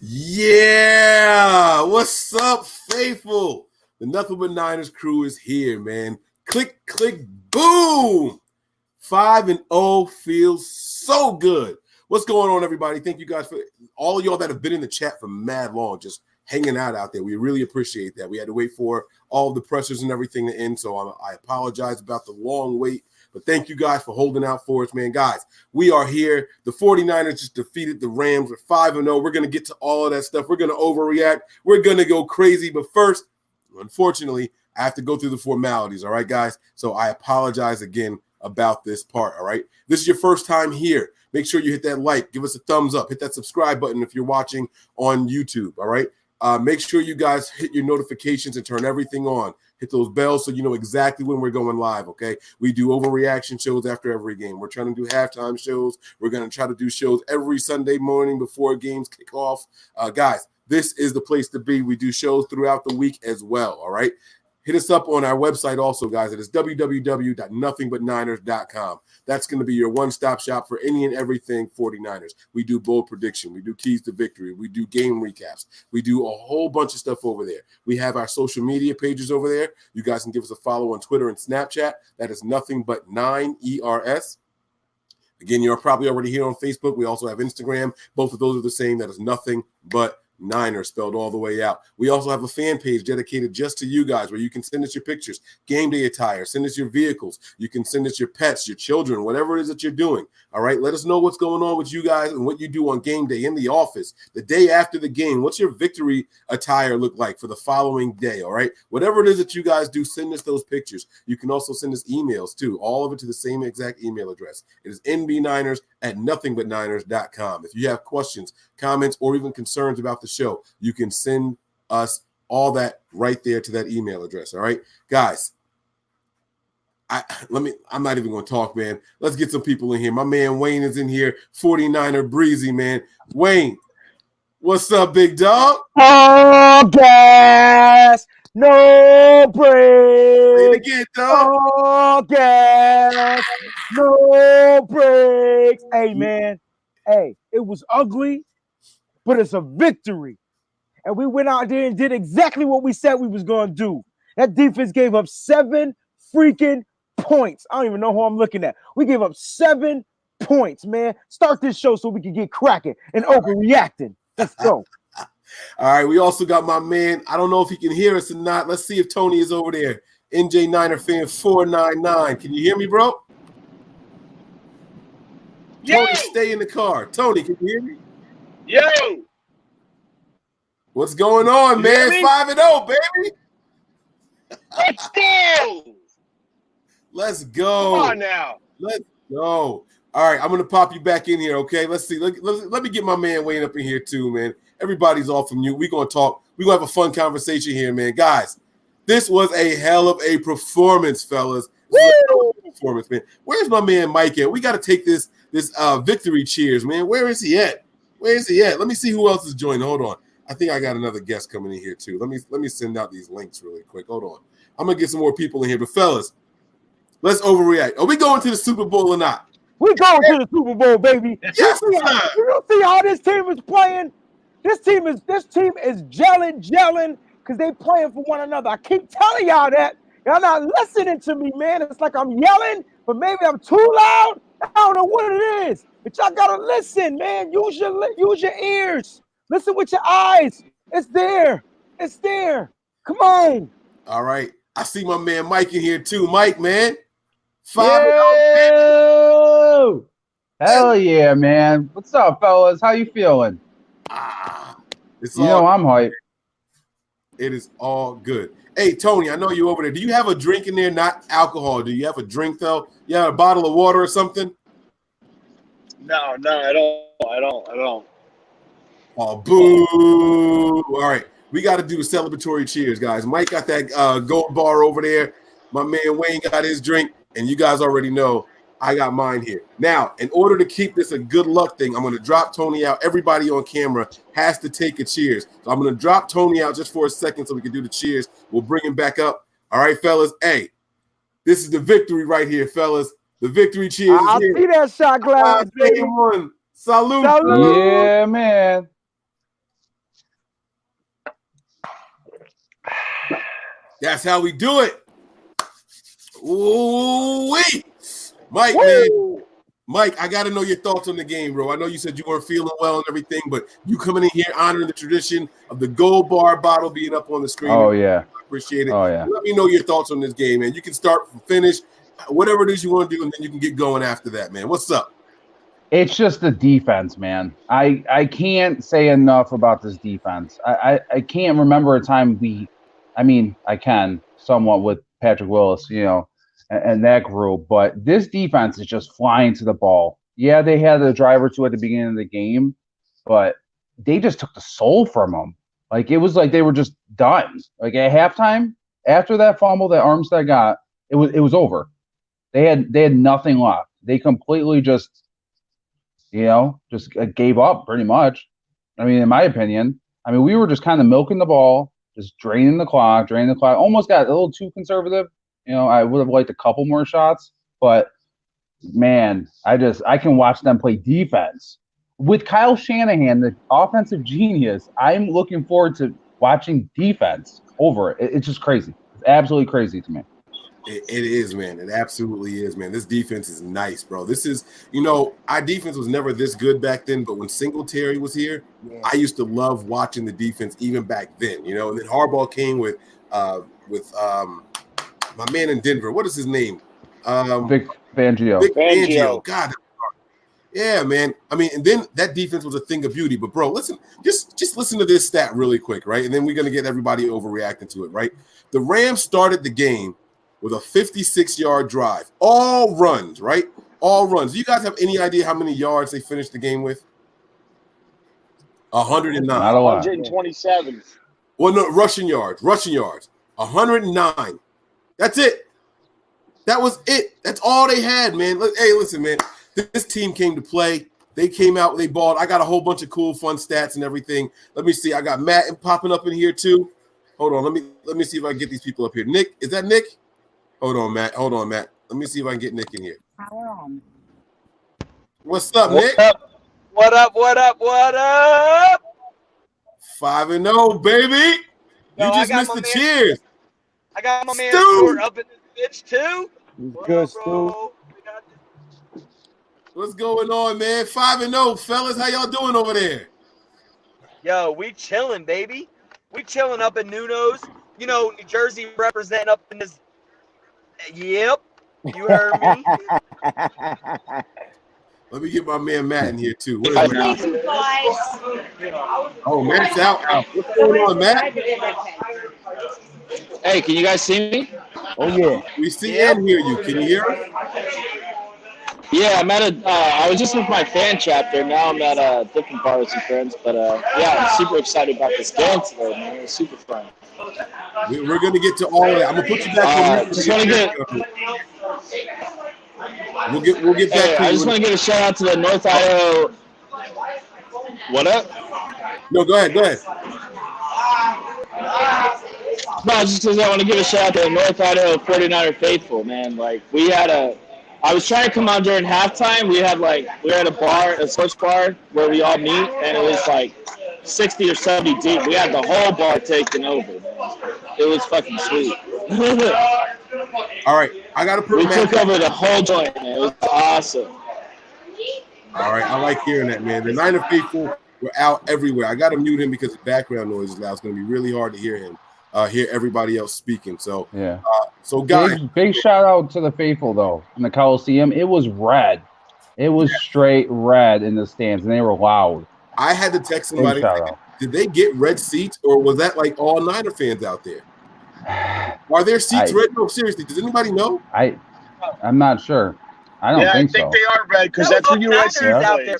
Yeah, what's up, faithful? The Nothing But Niners crew is here, man. Click, click, boom. 5-0 feels so good. What's going on, everybody? Thank you guys for all of y'all that have been in the chat for mad long, just hanging out there. We really appreciate that. We had to wait for all the pressures and everything to end, so I apologize about the long wait. But thank you guys for holding out for us, man. Guys, we are here. The 49ers just defeated the Rams. We're 5-0. We're going to get to all of that stuff. We're going to overreact. We're going to go crazy. But first, unfortunately, I have to go through the formalities, all right, guys? So I apologize again about this part, all right? This is your first time here. Make sure you hit that like. Give us a thumbs up. Hit that subscribe button if you're watching on YouTube, all right? Make sure you guys hit your notifications and turn everything on. Hit those bells so you know exactly when we're going live, okay? We do overreaction shows after every game. We're trying to do halftime shows. We're going to try to do shows every Sunday morning before games kick off. Guys, this is the place to be. We do shows throughout the week as well, all right? Hit us up on our website also, guys. It is www.nothingbutniners.com. That's going to be your one-stop shop for any and everything 49ers. We do bold prediction. We do keys to victory. We do game recaps. We do a whole bunch of stuff over there. We have our social media pages over there. You guys can give us a follow on Twitter and Snapchat. That is Nothing But 9ERS. Again, you're probably already here on Facebook. We also have Instagram. Both of those are the same. That is Nothing But Niners, spelled all the way out. We also have a fan page dedicated just to you guys where you can send us your pictures, game day attire, send us your vehicles. You can send us your pets, your children, whatever it is that you're doing. All right, let us know what's going on with you guys and what you do on game day in the office, the day after the game. What's your victory attire look like for the following day? All right, whatever it is that you guys do, send us those pictures. You can also send us emails too, all of it to the same exact email address. It is nbniners@nothingbutniners.com. If you have questions, comments, or even concerns about the show, you can send us all that right there to that email address. All right, guys. I'm not even going to talk, man. Let's get some people in here. My man Wayne is in here. 49er Breezy, man. Wayne, what's up, big dog? Oh, gas, no brakes. Say it again, dog. Oh, gas, no brakes. Hey, man. Hey, it was ugly, but it's a victory. And we went out there and did exactly what we said we was going to do. That defense gave up 7 freaking points. I don't even know who I'm looking at. We gave up 7 points, man. Start this show so we can get cracking and overreacting. Let's go. All right, we also got my man. I don't know if he can hear us or not. Let's see if Tony is over there. NJ Niner fan 499. Can you hear me, bro? Yo! Tony, stay in the car. Tony, can you hear me? Yo! What's going on, man? 5-0, baby. Let's go! Let's go. Come on now. Let's go. All right, I'm going to pop you back in here, okay? Let's see. Let me get my man Wayne up in here too, man. Everybody's off from you. We're going to talk. We're going to have a fun conversation here, man. Guys, this was a hell of a performance, fellas. Performance, man. Where's my man Mike at? We got to take this victory cheers, man. Where is he at? Where is he at? Let me see who else is joining. Hold on. I think I got another guest coming in here too. Let me send out these links really quick. Hold on. I'm going to get some more people in here. But fellas, let's overreact. Are we going to the Super Bowl or not? We going to the Super Bowl, baby. Yes, you see how this team is playing? This team is gelling because they playing for one another. I keep telling y'all that. Y'all not listening to me, man. It's like I'm yelling, but maybe I'm too loud. I don't know what it is. But y'all gotta listen, man. Use your ears. Listen with your eyes. It's there. It's there. Come on. All right. I see my man Mike in here too. Mike, man. 5-0. Hell yeah, man. What's up, fellas? How you feeling? I'm hyped. It is all good. Hey, Tony, I know you over there. Do you have a drink in there? Not alcohol. Do you have a drink, though? You have a bottle of water or something? No, I don't. Oh, boo. All right. We got to do a celebratory cheers, guys. Mike got that gold bar over there. My man Wayne got his drink. And you guys already know I got mine here. Now, in order to keep this a good luck thing, I'm going to drop Tony out. Everybody on camera has to take a cheers. So I'm going to drop Tony out just for a second so we can do the cheers. We'll bring him back up. All right, fellas. Hey, this is the victory right here, fellas. The victory cheers is here. I see that shot glass, baby. Salute. Salute. Yeah, man. That's how we do it. Ooh, wait. Mike, Woo! man. Mike, I got to know your thoughts on the game, bro. I know you said you weren't feeling well and everything, but you coming in here honoring the tradition of the gold bar bottle being up on the screen. Oh, yeah. I appreciate it. Oh, yeah. Let me know your thoughts on this game, man. You can start from finish, whatever it is you want to do, and then you can get going after that, man. What's up? It's just the defense, man. I can't say enough about this defense. I can't remember a time I can somewhat with Patrick Willis, and that group, but this defense is just flying to the ball. Yeah, they had a drive or two at the beginning of the game, but they just took the soul from them. Like, it was like they were just done. Like, at halftime, after that fumble that Armstead got, it was over. They had nothing left. They completely just gave up pretty much. I mean, in my opinion, we were just kind of milking the ball, just draining the clock, almost got a little too conservative. I would have liked a couple more shots, but man, I can watch them play defense. With Kyle Shanahan, the offensive genius, I'm looking forward to watching defense over it. It's just crazy. It's absolutely crazy to me. It is, man. It absolutely is, man. This defense is nice, bro. This is, our defense was never this good back then, but when Singletary was here, I used to love watching the defense even back then, and then Harbaugh came with my man in Denver. What is his name? Vic Fangio. Vic Fangio. God. Yeah, man. And then that defense was a thing of beauty. But, bro, listen, just listen to this stat really quick, right? And then we're going to get everybody overreacting to it, right? The Rams started the game with a 56-yard drive. All runs, right? All runs. Do you guys have any idea how many yards they finished the game with? 109. Not a lot. 127. Well, no, rushing yards. 109. That's it. That was it. That's all they had, man. Hey, listen, man. This team came to play. They came out. They balled. I got a whole bunch of cool, fun stats and everything. Let me see. I got Matt popping up in here too. Hold on. Let me see if I can get these people up here. Nick, is that Nick? Hold on, Matt. Let me see if I can get Nick in here. What's up, Nick? What up? 5-0, baby. Yo, You just missed the cheers. I got my man Stu. Stuart up in this bitch too. Good, Stu. What's going on, man? 5-0, fellas. How y'all doing over there? Yo, we chilling, baby. We chilling up in Nuno's. New Jersey representing up in this. Yep, you heard me. Let me get my man Matt in here too. What is Matt? Oh, Matt's out. What's going on, Matt? Hey, can you guys see me? Oh, yeah. We see and hear you. Can you hear us? Yeah, I'm at I was just with my fan chapter. Now I'm at a different bar with some friends. But yeah, I'm super excited about this game today, man. It's super fun. We're going to get to all of that. I'm going to put you back on. Just want to get. We'll get back to you. I just want to give a shout out to the North Idaho. What up? No, go ahead. No, just because I want to give a shout out to the North Idaho 49er faithful, man. Like, I was trying to come on during halftime. We were at a bar, a sports bar, where we all meet, and it was like 60 or 70 deep. We had the whole bar taken over, man. It was fucking sweet. All right, I got to put. We took over the whole joint, man. It was awesome. All right, I like hearing that, man. The Niner faithful were out everywhere. I got to mute him because the background noise is loud. It's going to be really hard to hear him, hear everybody else speaking. So, yeah. So guys, big shout out to the faithful though in the Coliseum. It was red. It was straight red in the stands, and they were loud. I had to text somebody. Did they get red seats, or was that like all Niner fans out there? Are there seats red? No, seriously. Does anybody know? I'm not sure. I don't think so. I think they are red because that's where USC out there.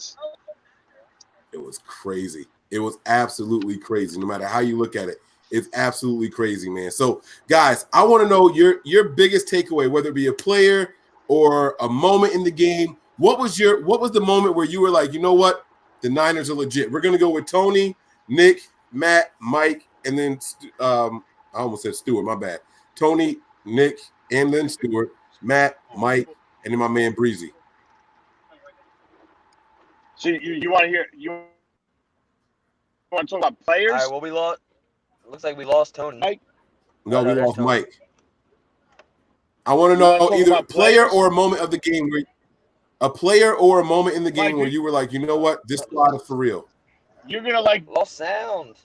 It was crazy. It was absolutely crazy. No matter how you look at it, it's absolutely crazy, man. So, guys, I want to know your biggest takeaway, whether it be a player or a moment in the game. What was the moment where you were like, you know what, the Niners are legit? We're gonna go with Tony, Nick, Matt, Mike, and then I almost said Stuart. My bad. Tony, Nick, and then Stuart, Matt, Mike, and then my man Breezy. So you want to hear? You want to talk about players? All right. Well, we lost. It looks like we lost Tony. Mike? No, we there's lost Tony. Mike. I want to You wanna know talk either about player players? or a moment of the game where a player or a moment in the game Mike, where you were like, you know what, this squad is for real. You're gonna like. Lost sound.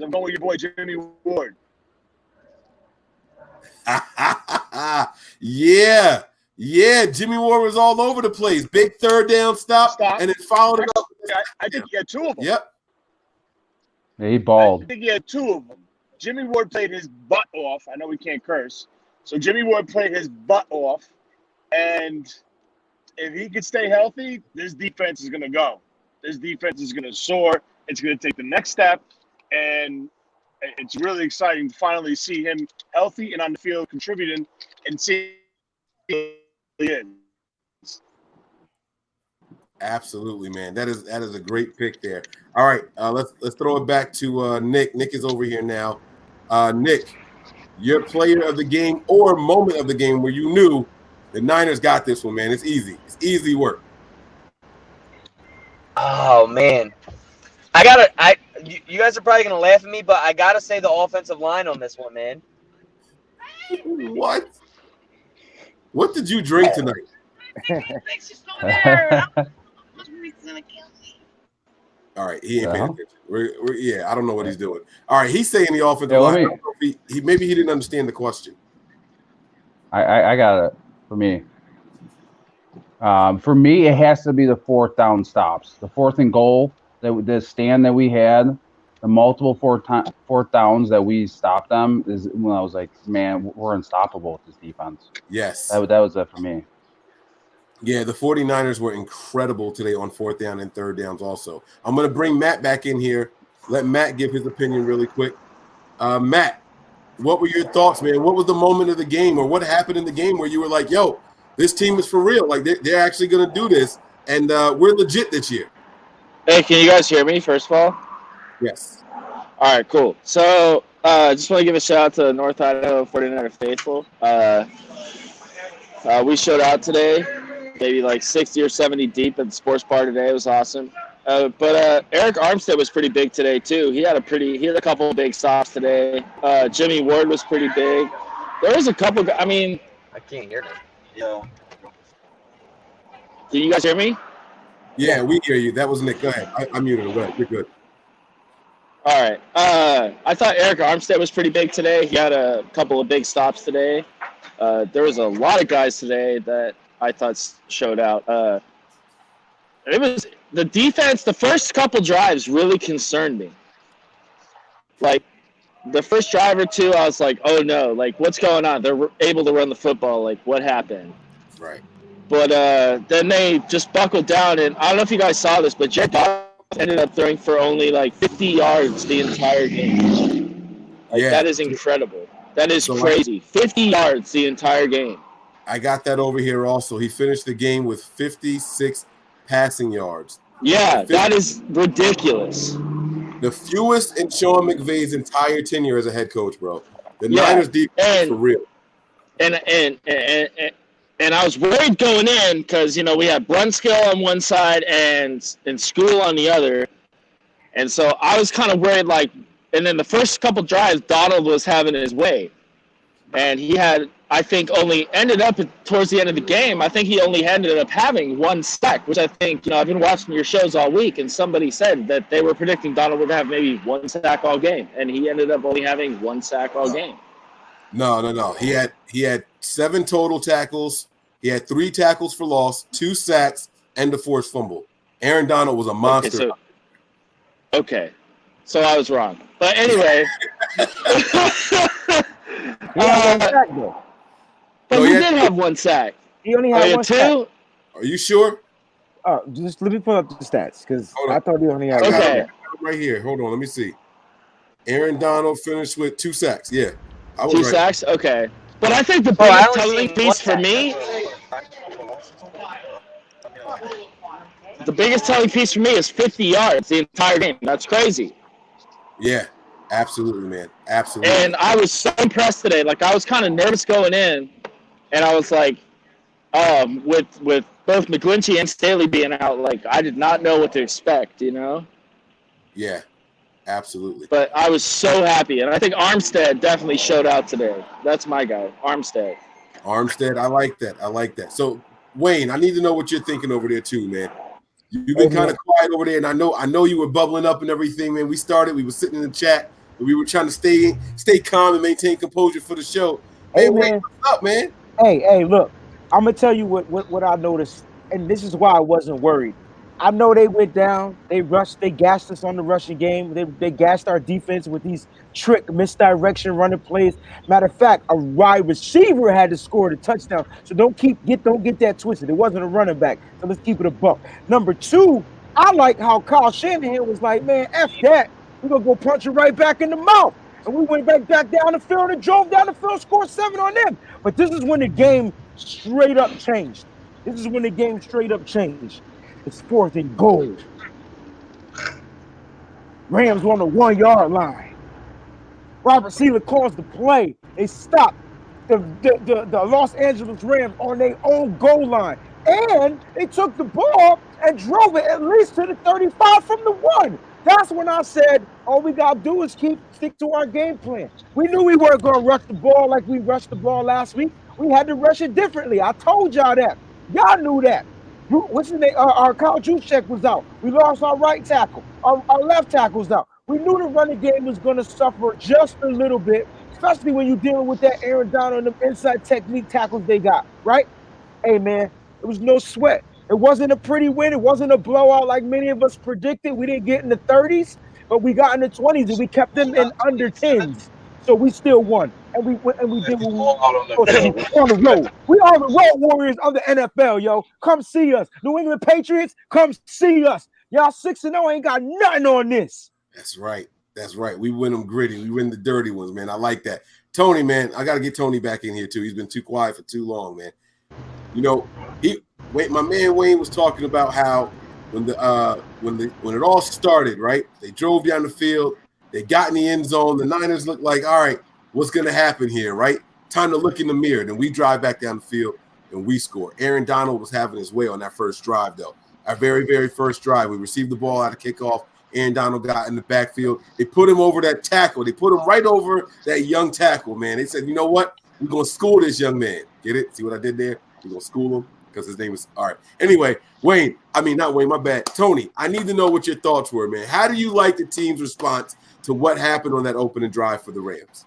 I'm going with your boy Jimmy Ward. Yeah. Jimmy Ward was all over the place. Big third down stop. And then followed it up. I think he had two of them. Yep. Yeah, he balled. I think he had two of them. Jimmy Ward played his butt off. I know we can't curse. So Jimmy Ward played his butt off. And if he could stay healthy, this defense is going to go. This defense is going to soar. It's going to take the next step. And it's really exciting to finally see him healthy and on the field contributing and see he is. Absolutely, man. That is a great pick there. All right, let's throw it back to Nick. Nick is over here now. Nick, your player of the game or moment of the game where you knew the Niners got this one, man. It's easy. It's easy work. Oh man, you guys are probably gonna laugh at me, but I gotta say the offensive line on this one, man. What? What did you drink tonight? All right, he ain't paying attention. I don't know what he's doing. All right, he's saying the offensive line. I don't know if he maybe he didn't understand the question. I got it for me. For me, it has to be the fourth down stops. The 4th and goal, the stand that we had, the multiple fourth downs that we stopped them is when I was like, man, we're unstoppable with this defense. Yes. That was it for me. Yeah, the 49ers were incredible today on 4th down and 3rd downs also. I'm going to bring Matt back in here. Let Matt give his opinion really quick. Matt, what were your thoughts, man? What was the moment of the game or what happened in the game where you were like, yo, this team is for real. Like, they're actually going to do this, and we're legit this year. Hey, can you guys hear me, first of all? Yes. All right, cool. So just want to give a shout out to North Idaho 49er Faithful. We showed out today, maybe like 60 or 70 deep at the sports bar today. It was awesome. But Eric Armstead was pretty big today, too. He had a couple of big stops today. Jimmy Ward was pretty big. There was a couple – I mean – I can't hear them. Yeah. Can you guys hear me? Yeah, we hear you. That was Nick. Go ahead. I muted him. Go ahead. You're good. All right. I thought Eric Armstead was pretty big today. He had a couple of big stops today. There was a lot of guys today that I thought showed out. It was the defense. The first couple drives really concerned me. Like the first drive or two, I was like, "Oh no! Like what's going on? They're able to run the football. Like what happened?" Right. But then they just buckled down, and I don't know if you guys saw this, but Jared Goff ended up throwing for only like 50 yards the entire game. Like, Yeah. that is incredible. That is crazy. 50 yards the entire game. I got that over here also. He finished the game with 56 passing yards. Yeah, that is ridiculous. The fewest in Sean McVay's entire tenure as a head coach, bro. The Niners defense is for real. And I was worried going in because, you know, we had Brunskill on one side and School on the other. And so I was kind of worried, like, and then the first couple drives, Donald was having his way. And he had, I think, only ended up towards the end of the game, I think he only ended up having one sack, which I think, you know, I've been watching your shows all week, and somebody said that they were predicting Donald would have maybe one sack all game. And he ended up only having one sack all game. No. He had 7 total tackles. He had 3 tackles for loss, 2 sacks, and a forced fumble. Aaron Donald was a monster. Okay, so I was wrong. But anyway. But he did have one sack. He only had one sack. Are you sure? Just let me pull up the stats because I thought he only had one Okay. sack. Right here. Hold on. Let me see. Aaron Donald finished with 2 sacks. Yeah. I was 2 right. sacks? Okay. But I think the biggest telling piece for me, is 50 yards the entire game. That's crazy. Yeah. Absolutely, man. Absolutely. And I was so impressed today. Like, I was kind of nervous going in, and I was like, with both McGlinchey and Staley being out, like, I did not know what to expect, you know? Yeah. Absolutely. But I was so happy, and I think Armstead definitely showed out today. That's my guy, Armstead. Armstead, I like that. I like that. So, Wayne, I need to know what you're thinking over there too, man. You've been kind of quiet over there, and I know you were bubbling up and everything, man. We were sitting in the chat, and we were trying to stay calm and maintain composure for the show. Hey, Wayne, man. what's up, man? Hey, look, I'm gonna tell you what I noticed, and this is why I wasn't worried. I know they went down, they gassed us on the rushing game, they gassed our defense with these trick misdirection running plays. Matter of fact, a wide receiver had to score the touchdown. So don't get that twisted. It wasn't a running back. So let's keep it a buck. Number two, I like how Kyle Shanahan was like, man, F that. We're gonna go punch it right back in the mouth. And we went back down the field and drove down the field, scored 7 on them. But this is when the game straight up changed. It's 4th and goal. Rams on the 1-yard line. Robert Sealer calls the play. They stop the Los Angeles Rams on their own goal line. And they took the ball and drove it at least to the 35 from the 1. That's when I said, all we got to do is stick to our game plan. We knew we weren't going to rush the ball like we rushed the ball last week. We had to rush it differently. I told y'all that. Y'all knew that. What's his name? Our Kyle Juszczyk was out. We lost our right tackle. Our left tackle was out. We knew the running game was going to suffer just a little bit, especially when you're dealing with that Aaron Donald and them inside technique tackles they got, right? Hey, man, it was no sweat. It wasn't a pretty win. It wasn't a blowout like many of us predicted. We didn't get in the 30s, but we got in the 20s, and we kept them in under 10s. So we still won. And we did what we on the road. We are the road warriors of the NFL, yo. Come see us. New England Patriots, come see us. Y'all 6-0 ain't got nothing on this. That's right. We win them gritty. We win the dirty ones, man. I like that. Tony, man, I got to get Tony back in here, too. He's been too quiet for too long, man. You know, my man Wayne was talking about how when it all started, right? They drove down the field, they got in the end zone. The Niners looked like, all right, what's going to happen here, right? Time to look in the mirror. Then we drive back down the field and we score. Aaron Donald was having his way on that first drive, though. Our very, very first drive, we received the ball out of kickoff. Aaron Donald got in the backfield. They put him over that tackle. They put him right over that young tackle, man. They said, you know what? We're going to school this young man. Get it? See what I did there? We're going to school him because his name is – all right. Anyway, not Wayne, my bad. Tony, I need to know what your thoughts were, man. How do you like the team's response to what happened on that opening drive for the Rams?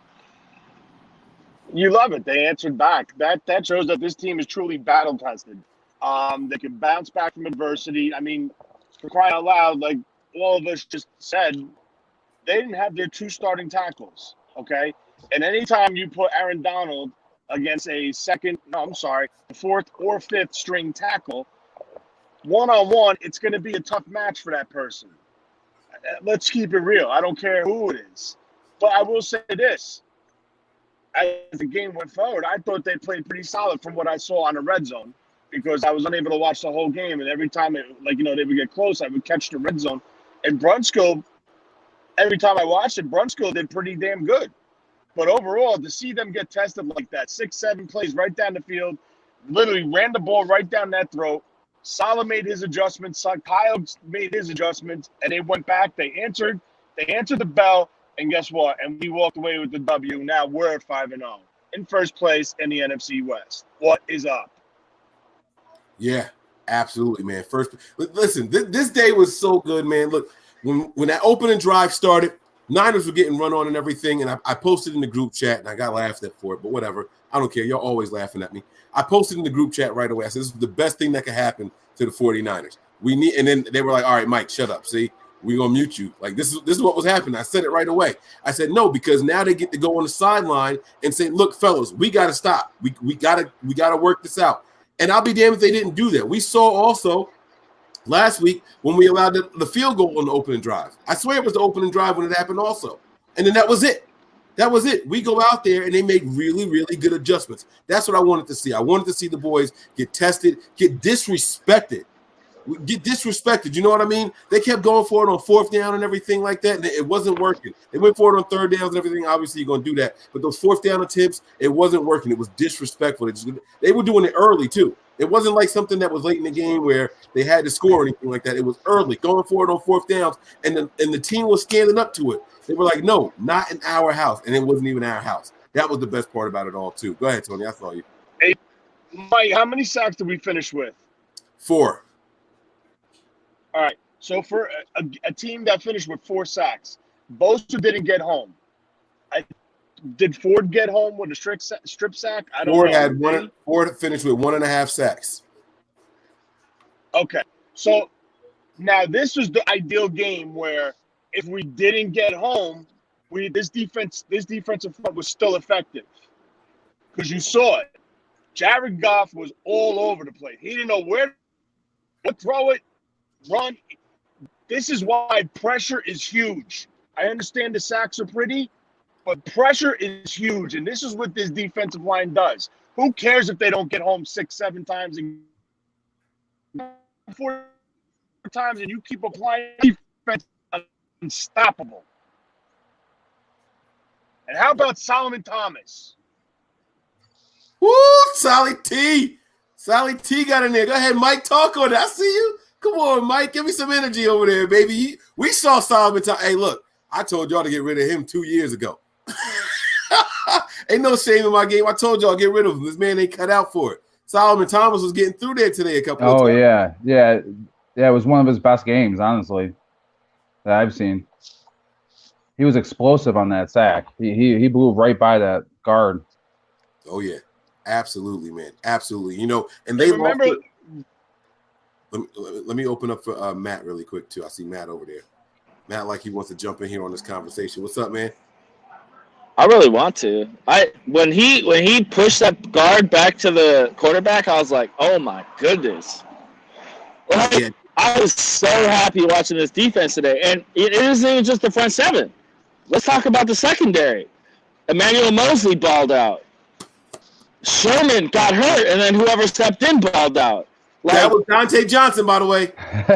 You love it. They answered back. That shows that this team is truly battle tested. They can bounce back from adversity. I mean, for crying out loud, like all of us just said, they didn't have their 2 starting tackles, okay? And anytime you put Aaron Donald against a 4th or 5th string tackle, one-on-one, it's going to be a tough match for that person. Let's keep it real. I don't care who it is. But I will say this. As the game went forward, I thought they played pretty solid from what I saw on the red zone because I was unable to watch the whole game. And every time they would get close, I would catch the red zone. And Brunskill, every time I watched it, Brunskill did pretty damn good. But overall, to see them get tested like that, 6-7 plays right down the field, literally ran the ball right down that throat. Salah made his adjustments. Kyle made his adjustments, and they went back. They answered the bell, and guess what? And we walked away with the W. Now we're at 5-0 in first place in the NFC West. What is up? Yeah, absolutely, man. Listen, this day was so good, man. Look, when that opening drive started, Niners were getting run on and everything, and I posted in the group chat, and I got laughed at for it, but whatever. I don't care. Y'all always laughing at me. I posted in the group chat right away. I said, this is the best thing that could happen to the 49ers. And then they were like, all right, Mike, shut up. See, we're going to mute you. Like, this is what was happening. I said it right away. I said, no, because now they get to go on the sideline and say, look, fellas, we got to stop. We got to work this out. And I'll be damned if they didn't do that. We saw also last week when we allowed the field goal on the opening drive. I swear it was the opening drive when it happened also. And then that was it. We go out there and they make really, really good adjustments. That's what I wanted to see. I wanted to see the boys get tested, get disrespected. You know what I mean? They kept going for it on 4th down and everything like that, and it wasn't working. They went for it on 3rd downs and everything. Obviously, you're going to do that. But those 4th down attempts, it wasn't working. It was disrespectful. They were doing it early, too. It wasn't like something that was late in the game where they had to score or anything like that. It was early, going forward on fourth downs, and the team was standing up to it. They were like, no, not in our house. And it wasn't even our house. That was the best part about it all, too. Go ahead, Tony. I saw you. Hey, Mike, how many sacks did we finish with? 4. All right. So for a team that finished with 4 sacks, Bosa didn't get home. Did Ford get home with a strip sack? I don't know. Ford finished with 1.5 sacks. Okay. So now this was the ideal game where if we didn't get home, this defensive front was still effective. Because you saw it. Jared Goff was all over the place. He didn't know where to throw it, run. This is why pressure is huge. I understand the sacks are pretty, but pressure is huge. And this is what this defensive line does. Who cares if they don't get home 6-7 times and 4 times and you keep applying defense unstoppable? And how about Solomon Thomas? Woo, Sally T. Sally T got in there. Go ahead, Mike. Talk on it. I see you. Come on, Mike. Give me some energy over there, baby. We saw Solomon Thomas. Hey, look, I told y'all to get rid of him 2 years ago. Ain't no shame in my game. I told y'all get rid of him. This man ain't cut out for it. Solomon Thomas was getting through there today a couple of times. Oh, yeah. Yeah. Yeah, it was one of his best games, honestly, that I've seen. He was explosive on that sack. He blew right by that guard. Oh, yeah. Absolutely, man. Absolutely. You know, and they remember. Let me open up for Matt really quick, too. I see Matt over there. Matt, like he wants to jump in here on this conversation. What's up, man? I really want to. When he pushed that guard back to the quarterback, I was like, oh my goodness. Like, Yeah. I was so happy watching this defense today. And it isn't even just the front seven. Let's talk about the secondary. Emmanuel Mosley balled out. Sherman got hurt, and then whoever stepped in balled out. Like, That was Dante Johnson, by the way.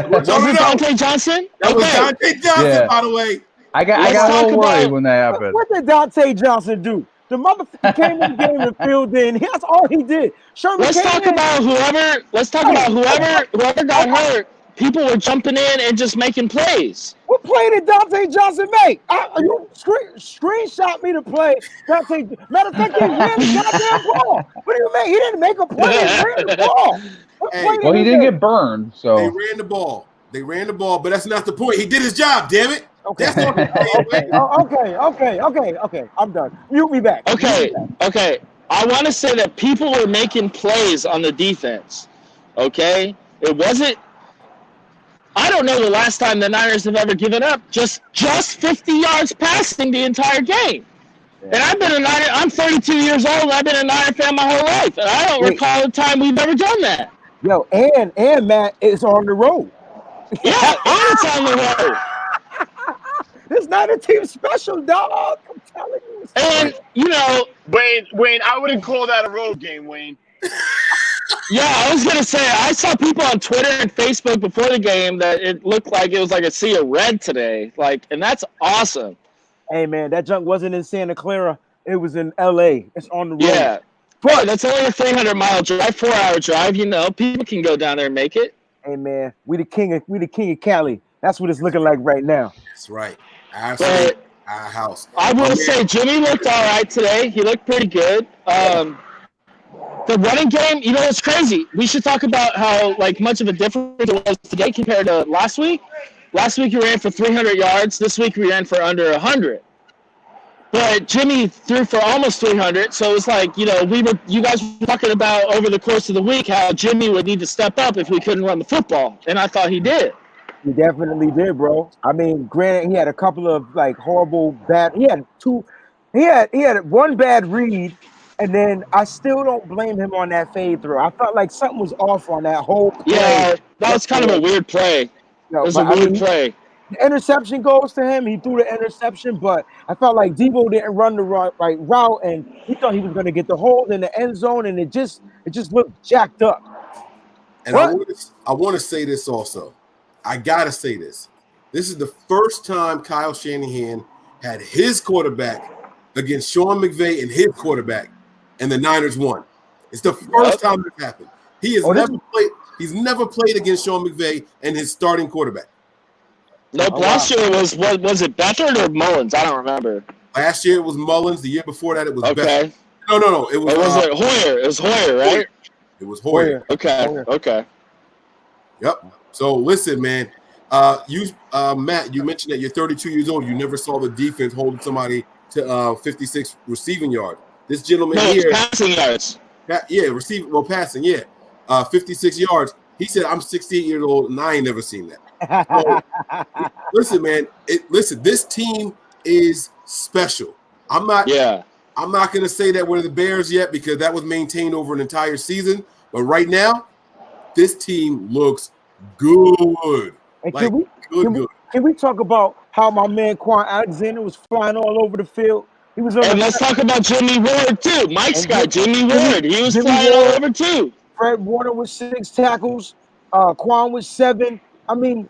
was it Dante Johnson? That was Dante Johnson, Yeah. by the way. I got a little worried when that happened. What did Dante Johnson do? The motherfucker came in the game and filled in. That's all he did. Sherman Let's talk about whoever got hurt. People were jumping in and just making plays. What play did Dante Johnson make? You screenshot me the play. Dante, matter of fact, he ran the goddamn ball. What do you mean? He didn't make a play. He ran the ball. Well, he didn't get burned, so They ran the ball. but that's not the point. He did his job, damn it. Okay. That's what I'm saying, man. Okay. I'm done. Mute me back. Okay. I want to say that people were making plays on the defense. Okay? It wasn't. I don't know the last time the Niners have ever given up just 50 yards passing the entire game. And I've been a Niner. I'm 32 years old. And I've been a Niner fan my whole life, and I don't recall a time we've ever done that. Yo, and Matt is on the road. Yeah, and it's on the road. This Niner team special, dog. I'm telling you. And Wayne, I wouldn't call that a road game, Wayne. Yeah, I was gonna say I saw people on Twitter and Facebook before the game that it looked like it was like a sea of red today. And that's awesome. Hey man, that junk wasn't in Santa Clara. It was in LA. It's on the road. Yeah. But that's only a 300-mile drive, 4-hour drive. People can go down there and make it. Hey man, we the king of Cali. That's what it's looking like right now. That's right. But Our house. I will say Jimmy looked all right today. He looked pretty good. The running game, it's crazy. We should talk about how much of a difference it was today compared to last week. Last week he ran for 300 yards. This week we ran for under 100. But Jimmy threw for almost 300. So it's like, you guys were talking about over the course of the week how Jimmy would need to step up if we couldn't run the football. And I thought he did. He definitely did, bro. I mean, granted, he had a couple of horrible bad. He had one bad read. And then I still don't blame him on that fade throw. I felt like something was off on that whole play. Yeah, that was kind of a weird play. It was a weird play. The interception goes to him. He threw the interception, but I felt like Debo didn't run the right route, and he thought he was going to get the hold in the end zone, and it just looked jacked up. And I want to say this also. I got to say this. This is the first time Kyle Shanahan had his quarterback against Sean McVay and his quarterback, and the Niners won. It's the first time this happened. He has never played. He's never played against Sean McVay and his starting quarterback. No, last year was it Beathard or Mullins? I don't remember. Last year it was Mullins. The year before that it was Okay. Beathard. No. It was. Or was it Hoyer? It was Hoyer, right? It was Hoyer. Okay. Yep. So listen, man. Matt, you mentioned that you're 32 years old. You never saw the defense holding somebody to 56 receiving yards. This gentleman here, passing yards. Passing, 56 yards. He said, "I'm 68 years old, and I ain't never seen that." So, listen, man. This team is special. I'm not going to say that we're the Bears yet because that was maintained over an entire season. But right now, this team looks good. And can we talk about how my man Quan Alexander was flying all over the field? He was. And let's talk about Jimmy Ward too. Mike's guy, Jimmy Ward. He was flying all over too. Fred Warner with 6 tackles. Quan with 7. I mean,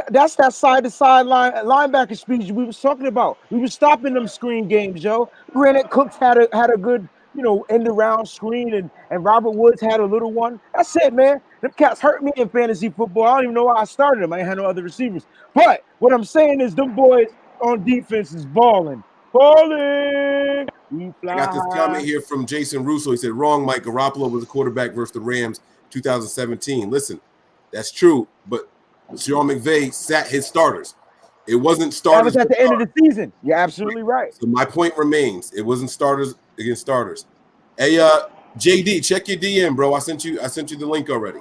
that's that side-to-side linebacker speed we was talking about. We were stopping them screen games, yo. Granted, Cooks had a good, end-around screen, and Robert Woods had a little one. That's it, man. Them cats hurt me in fantasy football. I don't even know why I started them. I ain't had no other receivers. But what I'm saying is them boys on defense is balling. Balling. We fly. I got this comment here from Jason Russo. He said, "Wrong, Mike. Garoppolo was a quarterback versus the Rams 2017. Listen, that's true, but Sean McVay sat his starters. It wasn't starters. That was at the end of the season. You're absolutely right. So my point remains. It wasn't starters against starters. Hey, JD, check your DM, bro. I sent you the link already.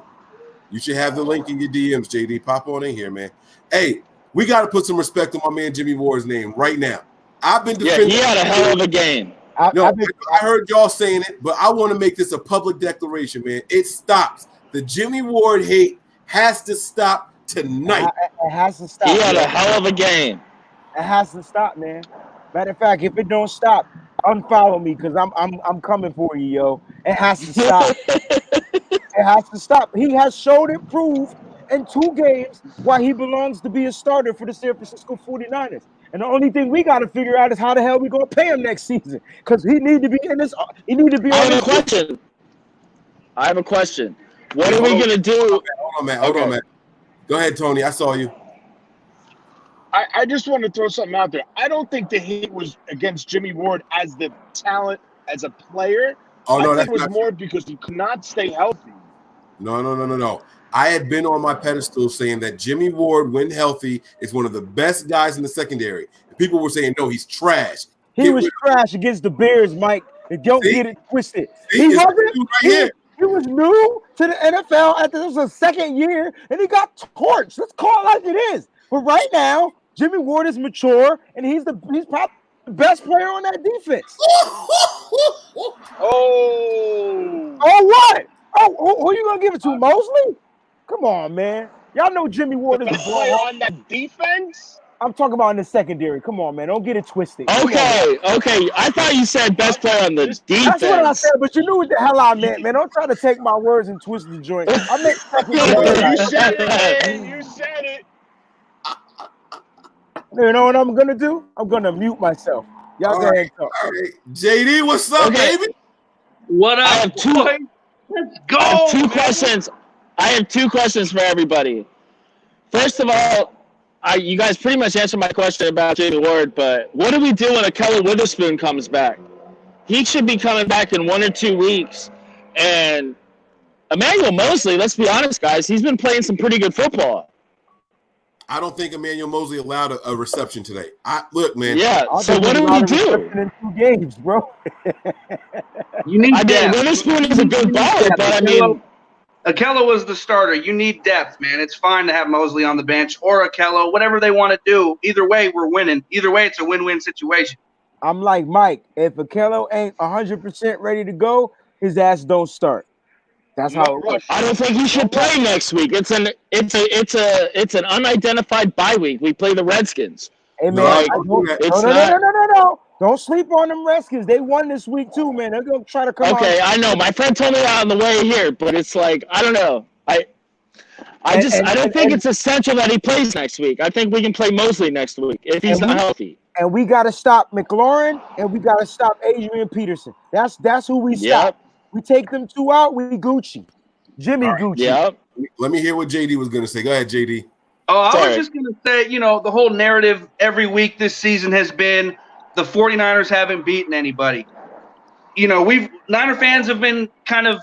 You should have the link in your DMs, JD. Pop on in here, man. Hey, we got to put some respect on my man Jimmy Ward's name right now. I've been defending. Yeah, he had a hell of a game. I heard y'all saying it, but I want to make this a public declaration, man. It stops. The Jimmy Ward hate has to stop tonight. It has to stop. He had a hell of a game. It has to stop, man. Matter of fact, if it don't stop, unfollow me because I'm coming for you, yo. It has to stop. It has to stop. He has showed and proved in 2 games why he belongs to be a starter for the San Francisco 49ers. And the only thing we got to figure out is how the hell we gonna pay him next season because he need to be in this. He need to be. I have a question. What are we gonna do? Hold on, man. Go ahead, Tony. I saw you. I just want to throw something out there. I don't think the hate was against Jimmy Ward as the talent, as a player. Oh, no, I think that's it was more because he could not stay healthy. No. I had been on my pedestal saying that Jimmy Ward, when healthy, is one of the best guys in the secondary. And people were saying, no, he's trash. He was trash against the Bears, Mike. And don't get it twisted. He was new to the NFL. This was his second year, and he got torched. Let's call it like it is. But right now, Jimmy Ward is mature, and he's probably the best player on that defense. Oh, what? Oh, who are you gonna give it to, Mosley? Come on, man. Y'all know Jimmy Ward is a player on that defense. I'm talking about in the secondary. Come on, man. Don't get it twisted. Okay. I thought you said best player on the defense. That's what I said, but you knew what the hell I meant, man. Don't try to take my words and twist the joint. I meant secondary. You said it, man. You said it. You know what I'm gonna do? I'm gonna mute myself. Y'all go ahead and talk. All right. JD, what's up, baby? What up? I have two. Boy? Let's go. I have 2 questions. I have 2 questions for everybody. First of all, you guys pretty much answered my question about Jimmy Ward, but what do we do when Akella Witherspoon comes back? He should be coming back in 1 or 2 weeks. And Emmanuel Mosley, let's be honest, guys, he's been playing some pretty good football. I don't think Emmanuel Mosley allowed a reception today. Look, man. Yeah, so what do we do? In 2 games, bro. You need depth. Witherspoon is a good baller, but I mean, Akella was the starter. You need depth, man. It's fine to have Mosley on the bench or Akella, whatever they want to do. Either way, we're winning. Either way, it's a win-win situation. I'm like Mike. If Akella ain't 100% ready to go, his ass don't start. That's how it works. I don't think he should play next week. It's an unidentified bye week. We play the Redskins. Hey man, no. Don't sleep on them Redskins. They won this week too, man. They're gonna try to come out. Okay, I know. My friend told me that on the way here, but it's like I don't know. I don't think it's essential that he plays next week. I think we can play Mosley next week if he's not healthy. And we got to stop McLaurin and we got to stop Adrian Peterson. That's who we stop. We take them 2 out, we Gucci. Jimmy All right. Gucci. Yep. Let me hear what JD was going to say. Go ahead, JD. Oh, I was Sorry. just going to say, the whole narrative every week this season has been the 49ers haven't beaten anybody. Niner fans have been kind of,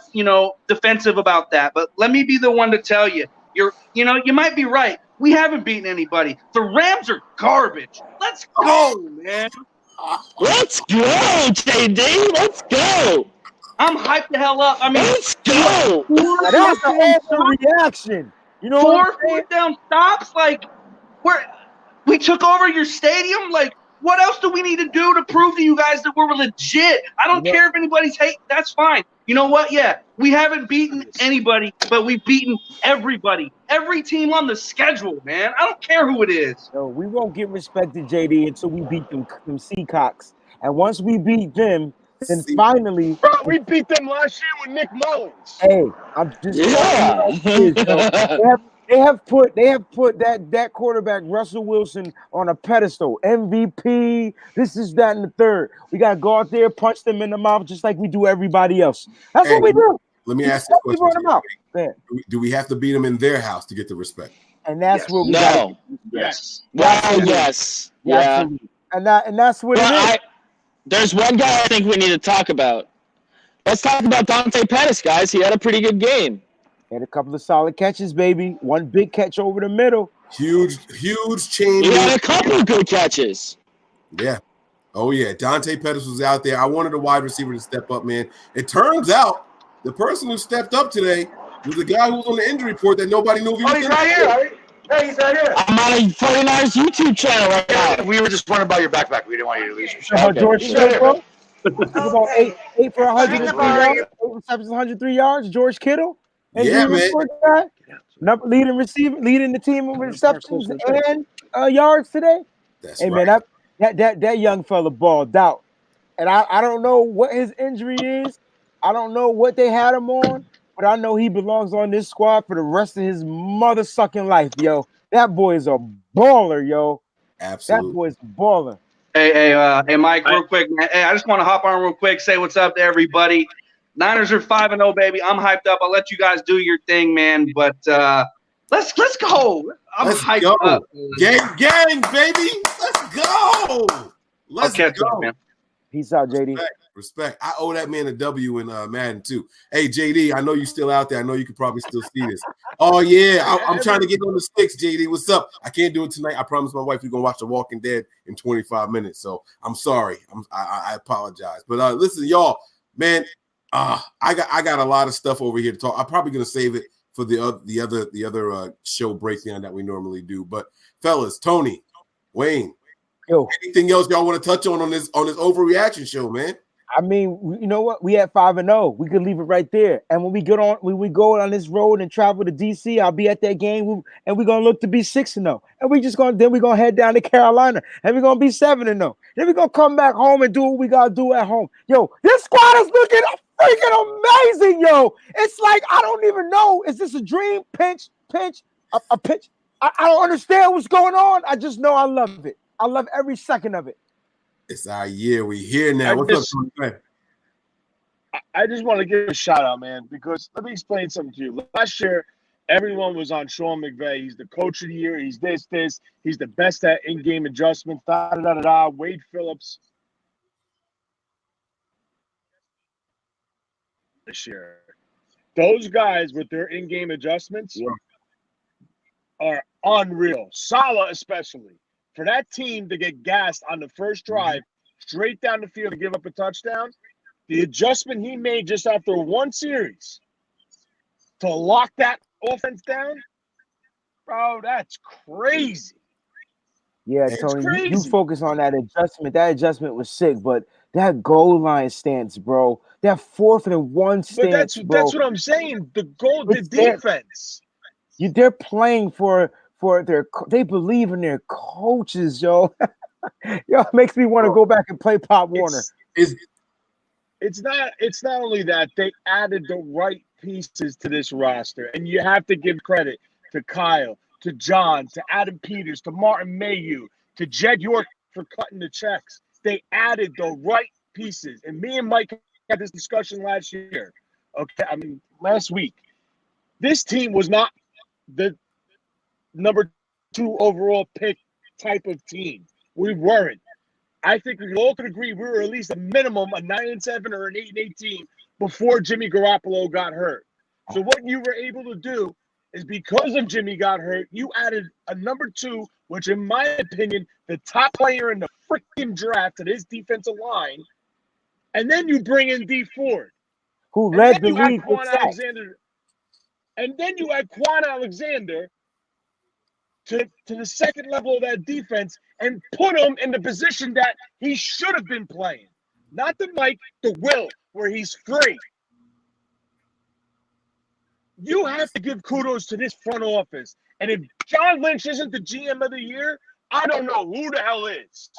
defensive about that. But let me be the one to tell you, you might be right. We haven't beaten anybody. The Rams are garbage. Let's go, man. Let's go, JD. Let's go. I'm hyped the hell up. I mean, Let's go. Now that's an overreaction. You know what I'm saying? 4 down stops. Like, we took over your stadium. Like, what else do we need to do to prove to you guys that we're legit? I don't care if anybody's hating. That's fine. You know what? Yeah, we haven't beaten anybody, but we've beaten everybody. Every team on the schedule, man. I don't care who it is. No, we won't get respected, JD, until we beat them Seacocks. And once we beat them, then finally, Bro, we beat them last year with Nick Mullins. hey, I'm just Yeah. they have put that quarterback Russell Wilson on a pedestal. MVP, this is that and the third. We gotta go out there, punch them in the mouth just like we do everybody else. That's what we do. Let me ask you a question. Yeah. Do we have to beat them in their house to get the respect? And that's where we No. Yes. Well, yes. Yeah. absolutely. And that's what it is. There's one guy I think we need to talk about. Let's talk about Dante Pettis, guys. He had a pretty good game. Had a couple of solid catches, baby. One big catch over the middle. Huge chain. He had a couple of good catches. Yeah. Oh, yeah. Dante Pettis was out there. I wanted a wide receiver to step up, man. It turns out the person who stepped up today was the guy who was on the injury report that nobody knew if he was he's right here. Right? Hey, he's right here. I'm on a 49ers YouTube channel right now. We were just wondering about your backpack. We didn't want you to lose your shot. About George He's right Kittle, here, bro. About eight for 103 yards, 8 receptions, 103 yards. George Kittle. And Yeah, man. Leading the team in receptions and yards today. That's Hey, right. man, that young fella balled out. And I don't know what his injury is. I don't know what they had him on, but I know he belongs on this squad for the rest of his mother-sucking life, yo. That boy is a baller, yo. Absolutely. That boy's a baller. Hey, Mike, real quick, man. Hey, I just want to hop on real quick, say what's up to everybody. Niners are 5-0, baby. I'm hyped up. I'll let you guys do your thing, man. But let's go. Let's hyped go. up. Gang, baby. Let's go. Let's catch go. up, man. Peace out, JD. Respect. I owe that man a W in Madden too. Hey, JD, I know you're still out there. I know you can probably still see this. Oh, yeah. I'm trying to get on the sticks, JD. What's up? I can't do it tonight. I promised my wife we're going to watch The Walking Dead in 25 minutes. So I'm sorry. I apologize. But listen, y'all, man, I got a lot of stuff over here to talk. I'm probably going to save it for the other show breakdown that we normally do. But fellas, Tony, Wayne, Yo, anything else y'all want to touch on this overreaction show, man? I mean, you know what? We at 5-0. We could leave it right there. And when we go on this road and travel to DC, I'll be at that game, and we're gonna look to be 6-0. And we're gonna head down to Carolina, and we're gonna be 7-0. Then we're gonna come back home and do what we gotta do at home. Yo, this squad is looking freaking amazing, yo. It's like I don't even know. Is this a dream? Pinch, a pitch? I don't understand what's going on. I just know I love it. I love every second of it. It's our year. We here now. What's up, Tony? I just want to give a shout out, man, because let me explain something to you. Last year, everyone was on Sean McVay. He's the coach of the year. He's this. He's the best at in-game adjustments. Wade Phillips. This year, those guys with their in-game adjustments are unreal. Salah, especially. For that team to get gassed on the first drive, straight down the field to give up a touchdown, the adjustment he made just after one series to lock that offense down, bro, that's crazy. Yeah, It's Tony, you crazy. focus on that adjustment. That adjustment was sick, but that goal line stance, bro, that 4th and 1 stance, But bro. that's what I'm saying. The defense. They're playing for they believe in their coaches, yo. Yo, it makes me want to go back and play Pop Warner. It's not only that, they added the right pieces to this roster, and you have to give credit to Kyle, to John, to Adam Peters, to Martin Mayhew, to Jed York for cutting the checks. They added the right pieces, and me and Mike had this discussion last week. This team was not the number 2 overall pick type of team. We weren't. I think we all could agree we were at least a minimum a 9-7 or an 8-8 team before Jimmy Garoppolo got hurt. So what you were able to do is because of Jimmy got hurt, you added a number 2, which in my opinion, the top player in the freaking draft at his defensive line, and then you bring in D Ford, who led the league with Quan sacks. Alexander, and then you add Quan Alexander to the second level of that defense and put him in the position that he should have been playing. Not the Mike, the Will, where he's free. You have to give kudos to this front office. And if John Lynch isn't the GM of the year, I don't know who the hell is.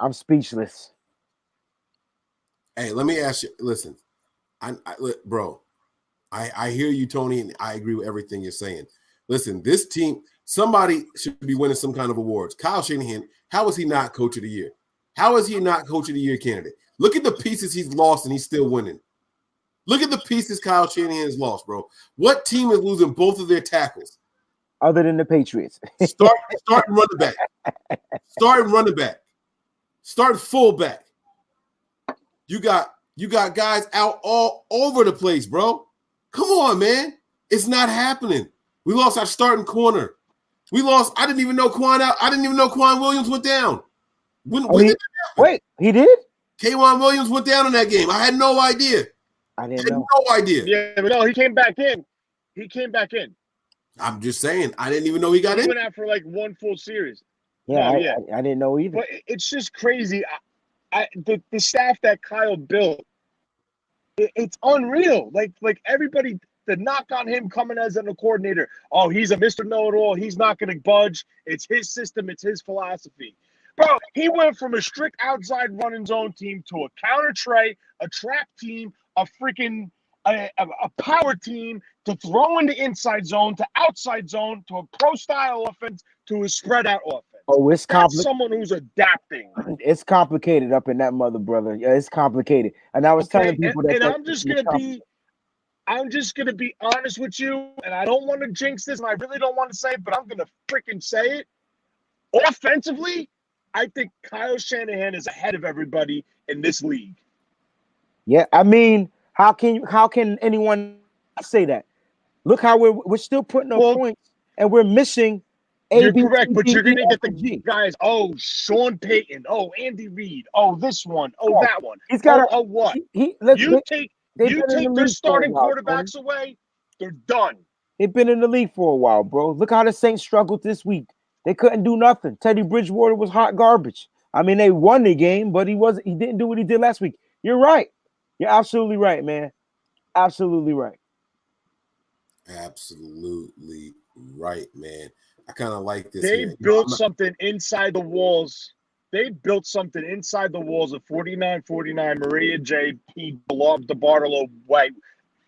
I'm speechless. Hey, let me ask you. Listen, bro, I hear you, Tony, and I agree with everything you're saying. Listen, this team, somebody should be winning some kind of awards. Kyle Shanahan, how is he not coach of the year? How is he not coach of the year candidate? Look at the pieces he's lost and he's still winning. Look at the pieces Kyle Shanahan has lost, bro. What team is losing both of their tackles? Other than the Patriots. Start running back. Start running back. Start fullback. You got guys out all over the place, bro. Come on, man. It's not happening. We lost our starting corner. I didn't even know Quan Williams went down. Wait, he did? K'Wan Williams went down in that game. I had no idea. I didn't know. No idea. Yeah, but no, he came back in. I'm just saying, I didn't even know he got in. He went out for like one full series. Yeah, I didn't know either. But it's just crazy. The staff that Kyle built, it's unreal. Like everybody, the knock on him coming as a coordinator. Oh, he's a Mr. Know-it-all. He's not going to budge. It's his system. It's his philosophy. Bro, he went from a strict outside running zone team to a counter tray, a trap team, a freaking a power team, to throw in the inside zone, to outside zone, to a pro-style offense, to a spread-out offense. Oh, it's complicated. Someone who's adapting. It's complicated up in that mother, brother. Yeah, it's complicated. And I was telling people that. And I'm just gonna be honest with you, and I don't want to jinx this, and I really don't want to say it, but I'm gonna freaking say it. Offensively, I think Kyle Shanahan is ahead of everybody in this league. Yeah, I mean, how can anyone say that? Look how we're still putting up points, and we're missing. You're correct, but you're going to get the guys. Oh, Sean Payton. Oh, Andy Reid. Oh, this one. Oh, that one. He's got what? You take their starting quarterbacks away, they're done. They've been in the league for a while, bro. Look how the Saints struggled this week. They couldn't do nothing. Teddy Bridgewater was hot garbage. I mean, they won the game, but he didn't do what he did last week. You're right. You're absolutely right, man. Absolutely right. Absolutely right, man. I kind of like this. They built something inside the walls. They built something inside the walls of 4949 Maria J. P. DeBartolo Way.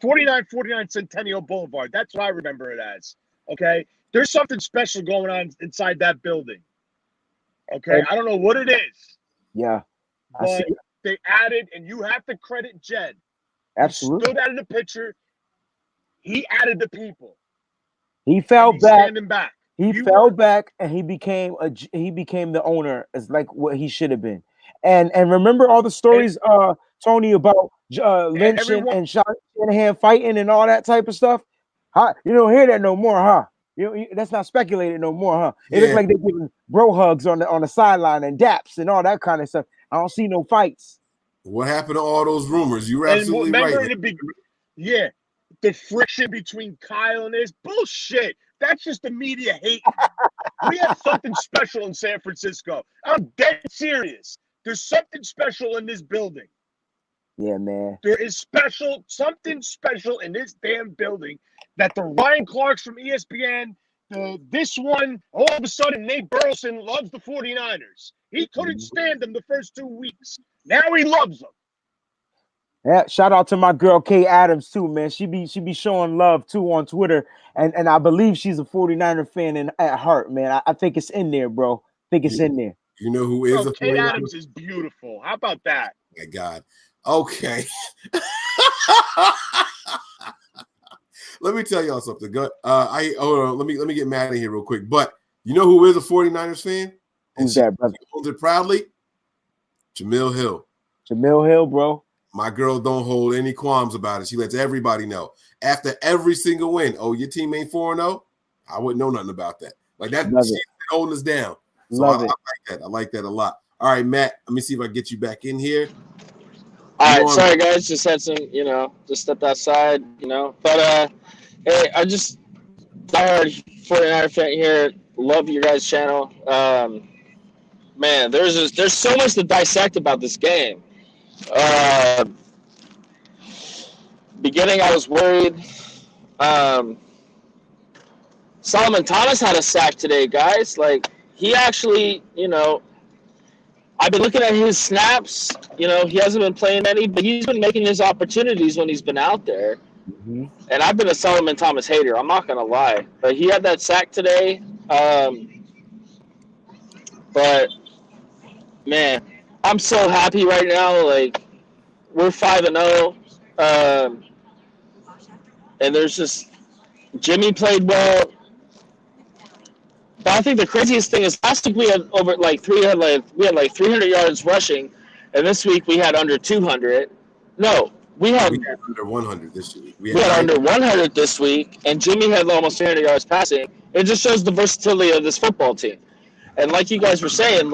4949 Centennial Boulevard. That's what I remember it as. Okay? There's something special going on inside that building. Okay? I don't know what it is. Yeah. But they added, and you have to credit Jed. Absolutely. He stood out in the picture. He added the people. He fell back. Standing back. He fell back, and he became the owner, as like what he should have been. And remember all the stories, Tony, about Lynch and Shanahan fighting and all that type of stuff. Huh? You don't hear that no more, huh? That's not speculated no more, huh? It looks like they're giving bro hugs on the sideline and daps and all that kind of stuff. I don't see no fights. What happened to all those rumors? You were absolutely right. The friction between Kyle and this bullshit. That's just the media hate. We have something special in San Francisco. I'm dead serious. There's something special in this building. Yeah, man. There is something special in this damn building that the Ryan Clarks from ESPN, this one, all of a sudden, Nate Burleson loves the 49ers. He couldn't stand them the first 2 weeks. Now he loves them. Yeah, shout out to my girl Kay Adams too, man. She be showing love too on Twitter, and I believe she's a 49er fan at heart, man. I think it's in there, bro. I think it's in there. You know who is a 49er? Kay Adams is beautiful. How about that? My God. Okay. Let me tell y'all something. Hold on. Let me get mad at here real quick. But you know who is a 49ers fan? Who's that, brother? Holds it proudly. Jamil Hill. Jamil Hill, bro. My girl don't hold any qualms about it. She lets everybody know. After every single win, oh, your team ain't 4-0? I wouldn't know nothing about that. Like that, she's holding us down. So I like that. I like that a lot. All right, Matt, let me see if I can get you back in here. All right, sorry guys, just had some, just stepped outside, But hey, I heard 49er fan here. Love your guys' channel. Man, there's so much to dissect about this game. Beginning, I was worried. Solomon Thomas had a sack today, guys. Like, he actually, I've been looking at his snaps. He hasn't been playing many, but he's been making his opportunities when he's been out there. Mm-hmm. And I've been a Solomon Thomas hater. I'm not going to lie. But he had that sack today. But, man, I'm so happy right now. Like, we're 5-0. And there's just Jimmy played well. But I think the craziest thing is last week we had over we had 300 yards rushing, and this week we had under 200. No, we had under 100 this week. We had under 100 this week, and Jimmy had almost 300 yards passing. It just shows the versatility of this football team. And like you guys were saying,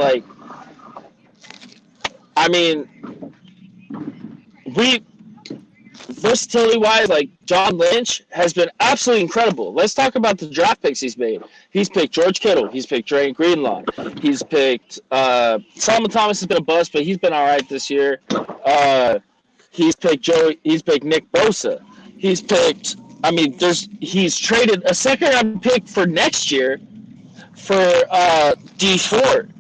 versatility-wise, John Lynch has been absolutely incredible. Let's talk about the draft picks he's made. He's picked George Kittle. He's picked Dre Greenlaw. He's picked Solomon Thomas has been a bust, but he's been all right this year. He's picked Nick Bosa. He's picked. He's traded a second-round pick for next year for D Ford.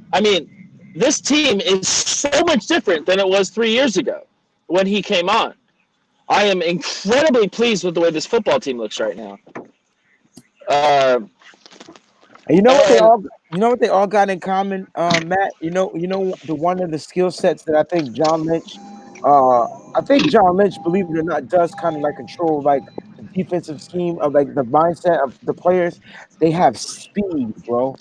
This team is so much different than it was 3 years ago when he came on. I am incredibly pleased with the way this football team looks right now. You know what they all got in common, Matt. One of the skill sets that I think John Lynch, believe it or not, does kind of control the defensive scheme of the mindset of the players. They have speed, bro.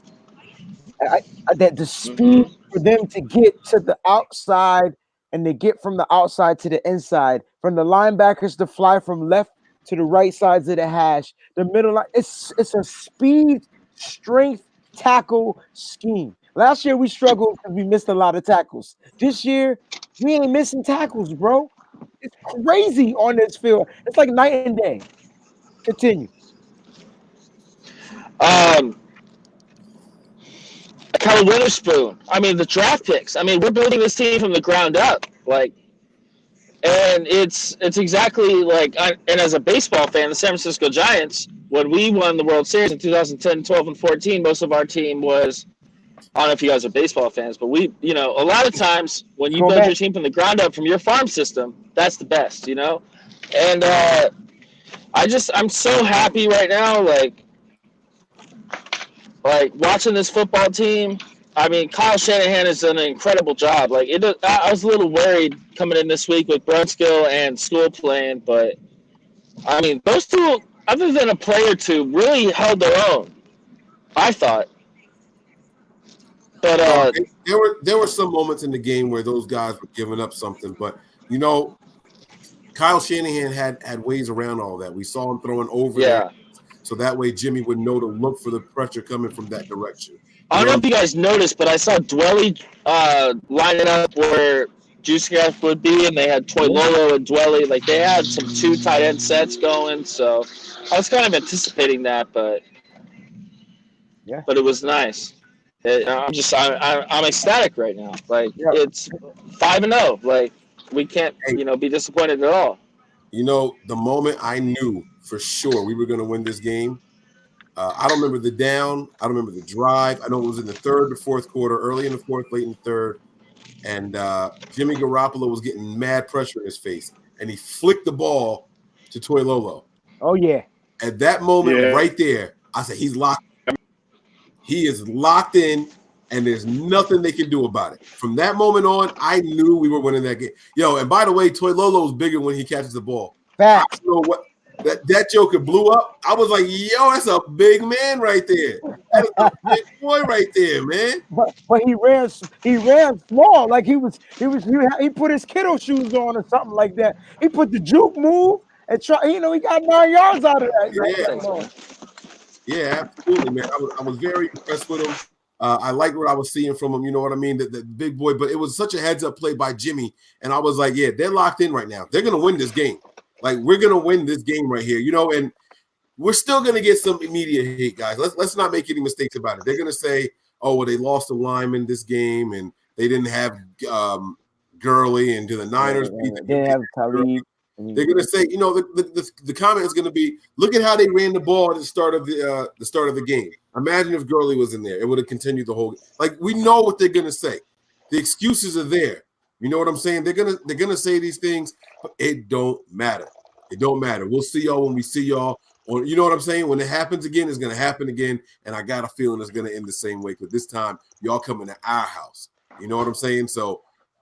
That the speed for them to get to the outside and they get from the outside to the inside, from the linebackers to fly from left to the right sides of the hash, the middle line. It's a speed, strength, tackle scheme. Last year we struggled because we missed a lot of tackles. This year we ain't missing tackles, bro. It's crazy on this field. It's like night and day. Continue. Kelly Witherspoon. The draft picks. We're building this team from the ground up. And it's exactly and as a baseball fan, the San Francisco Giants, when we won the World Series in 2010, 12, and 14, most of our team was, I don't know if you guys are baseball fans, but we, a lot of times when you build your team from the ground up from your farm system, that's the best, And I'm so happy right now, watching this football team. Kyle Shanahan has done an incredible job. I was a little worried coming in this week with Brunskill and School playing, but those two, other than a play or two, really held their own, I thought. But there were some moments in the game where those guys were giving up something, but Kyle Shanahan had ways around all that. We saw him throwing over there, so that way Jimmy would know to look for the pressure coming from that direction. I don't know if you guys noticed, but I saw Dwelly lining up where Juice would be, and they had Toilolo and Dwelly. They had some 2 tight end sets going, so I was kind of anticipating that, but it was nice. I'm ecstatic right now. It's 5-0. We can't, be disappointed at all. The moment I knew for sure we were going to win this game, I don't remember the down. I don't remember the drive. I know it was in the third or fourth quarter, early in the fourth, late in the third. And Jimmy Garoppolo was getting mad pressure in his face. And he flicked the ball to Toilolo. Oh, yeah. At that moment right there, I said, he's locked. He is locked in, and there's nothing they can do about it. From that moment on, I knew we were winning that game. And by the way, Toilolo is bigger when he catches the ball. Facts. that joker blew up. I was like, yo, that's a big man right there. That is a big boy right there, man. But he ran small, like he put his kiddo shoes on or something like that. He put the juke move and he got 9 yards out of that. Yeah, absolutely, man. I was very impressed with him. I liked what I was seeing from him. You know what I mean? The big boy, but it was such a heads-up play by Jimmy, and I was like, yeah, they're locked in right now. They're gonna win this game. Like, we're gonna win this game right here, and we're still gonna get some immediate hate, guys. Let's not make any mistakes about it. They're gonna say, oh, well, they lost a lineman this game, and they didn't have Gurley, and do the Niners beat them? They have Talib. They're gonna say, the comment is gonna be, look at how they ran the ball at the start of the game. Imagine if Gurley was in there; it would have continued the whole. Like, we know what they're gonna say. The excuses are there. You know what I'm saying? They're gonna say these things, but it don't matter. It don't matter. We'll see y'all when we see y'all. Or, you know what I'm saying? When it happens again, it's gonna happen again, and I got a feeling it's gonna end the same way. But this time, y'all coming to our house. You know what I'm saying? So,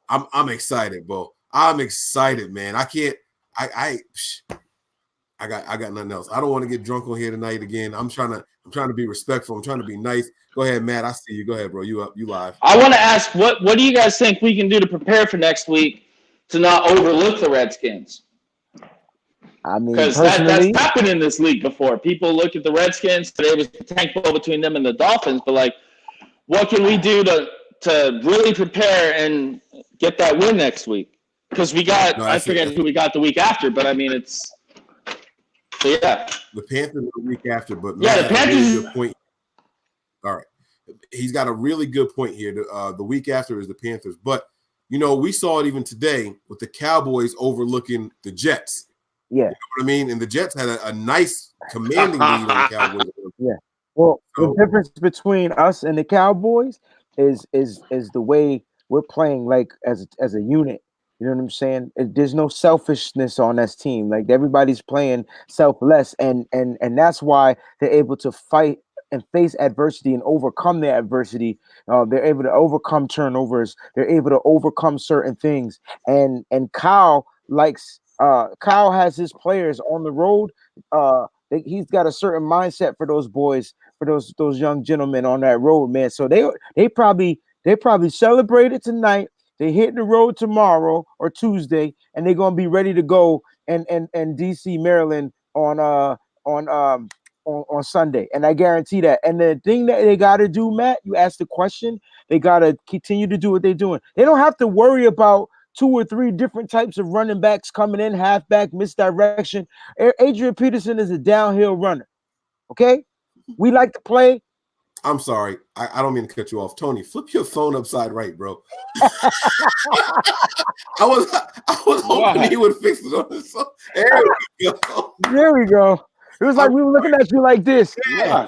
I'm excited, bro. I'm excited, man. I can't. I got nothing else. I don't want to get drunk on here tonight again. I'm trying to be respectful. I'm trying to be nice. Go ahead, Matt. I see you. Go ahead, bro. You up? You live? I want to ask, what do you guys think we can do to prepare for next week to not overlook the Redskins? I mean, because that's happened in this league before. People look at the Redskins. Today was the tank ball between them and the Dolphins. But, like, what can we do to really prepare and get that win next week? Because we got, I forget who we got the week after, but I mean, yeah. The Panthers the week after, but yeah, the Panthers. Really good point. All right. He's got a really good point here. The week after is the Panthers. But, we saw it even today with the Cowboys overlooking the Jets. Yeah. You know what I mean? And the Jets had a nice commanding lead on the Cowboys. Yeah. Well, the difference between us and the Cowboys is the way we're playing, like, as a unit. You know what I'm saying? There's no selfishness on this team. Like, everybody's playing selfless, and that's why they're able to fight and face adversity and overcome their adversity. They're able to overcome turnovers. They're able to overcome certain things. And Kyle has his players on the road. He's got a certain mindset for those boys, for those young gentlemen on that road, man. So they probably celebrated tonight. They hit the road tomorrow or Tuesday, and they're gonna be ready to go and DC, Maryland on Sunday. And I guarantee that. And the thing that they gotta do, Matt, you asked the question, they gotta continue to do what they're doing. They don't have to worry about 2 or 3 different types of running backs coming in, halfback, misdirection. Adrian Peterson is a downhill runner. Okay? We like to play. I'm sorry. I don't mean to cut you off. Tony, flip your phone upside right, bro. I was hoping he would fix it on his phone. There we go. There we go. It was like we were looking at you like this. Yeah.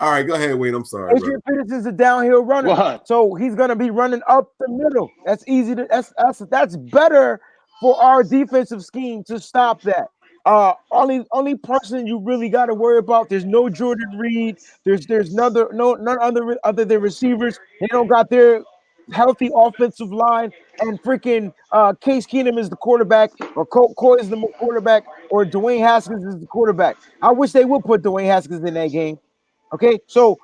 All right, go ahead, Wayne. I'm sorry. Adrian Peterson's a downhill runner. So he's gonna be running up the middle. That's easy to that's better for our defensive scheme to stop that. Only person you really got to worry about. There's no Jordan Reed. There's none other than receivers. They don't got their healthy offensive line, and freaking Case Keenum is the quarterback, or Coy is the quarterback, or Dwayne Haskins is the quarterback. I wish they would put Dwayne Haskins in that game. Okay, so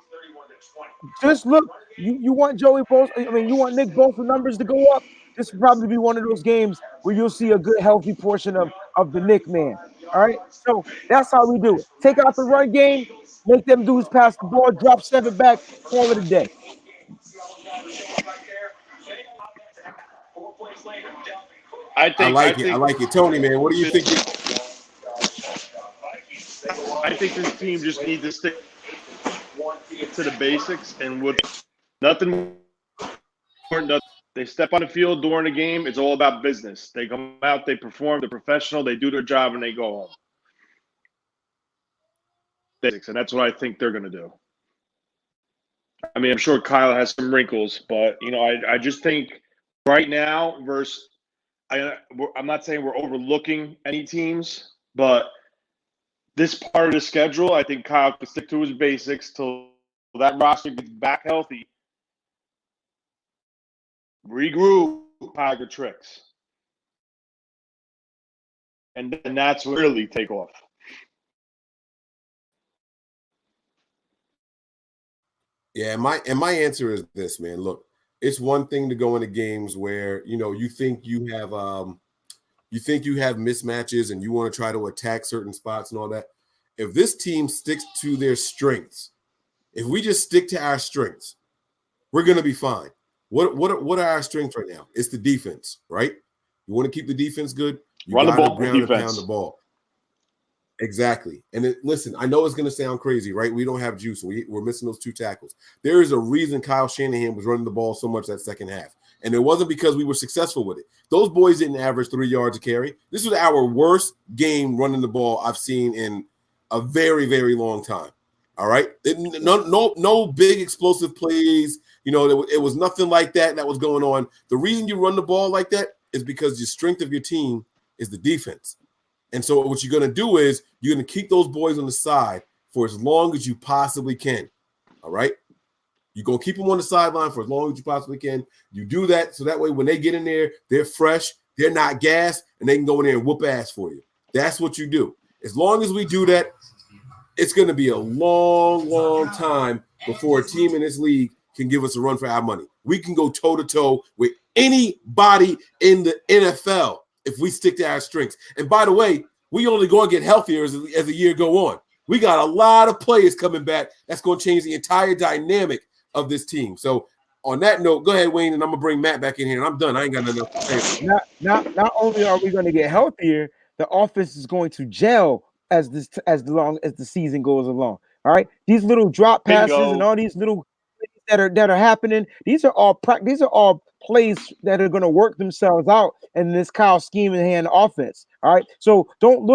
just look. You want Joey Bosa? I mean, you want Nick Bosa numbers to go up? This will probably be one of those games where you'll see a good, healthy portion of the Nick man. All right, so that's how we do it. Take out the run game, make them dudes pass the ball, drop 7 back, call it a day. I like it. Tony, man, what do you think? I think this team just needs to stick to the basics, and with nothing more. They step on the field during the game. It's all about business. They come out, they perform, they're professional, they do their job, and they go home. Basics, and that's what I think they're going to do. I mean, I'm sure Kyle has some wrinkles, but I just think right now, I'm not saying we're overlooking any teams, but this part of the schedule, I think Kyle can stick to his basics till that roster gets back healthy. Regroup, Tiger tricks. and then that's really take off. Yeah, my answer is this, man. Look, it's one thing to go into games where you think you have mismatches and you want to try to attack certain spots and all that. If this team sticks to their strengths, if we just stick to our strengths, we're gonna be fine. What are our strengths right now? It's the defense, right? You want to keep the defense good, you Run the gotta ball, ground and defense. pound the ball. Exactly. And listen, I know it's going to sound crazy, right? We don't have juice. We're missing those 2 tackles. There is a reason Kyle Shanahan was running the ball so much that second half. And it wasn't because we were successful with it. Those boys didn't average 3 yards a carry. This was our worst game running the ball I've seen in a very, very long time. All right. No big explosive plays. It was nothing like that was going on. The reason you run the ball like that is because the strength of your team is the defense. And so what you're going to do is you're going to keep those boys on the side for as long as you possibly can. All right? You're going to keep them on the sideline for as long as you possibly can. You do that so that way when they get in there, they're fresh, they're not gassed, and they can go in there and whoop ass for you. That's what you do. As long as we do that, it's going to be a long, long time before a team in this league can give us a run for our money. We can go toe-to-toe with anybody in the NFL if we stick to our strengths. And by the way, we only going to get healthier as the year go on. We got a lot of players coming back. That's going to change the entire dynamic of this team. So on that note, go ahead, Wayne, and I'm going to bring Matt back in here. And I'm done. I ain't got nothing else to say. Not only are we going to get healthier, the offense is going to gel as long as the season goes along. All right, these little drop passes Bingo. and all these little that are happening. These are all plays that are going to work themselves out in this Kyle scheme and hand offense. All right, so don't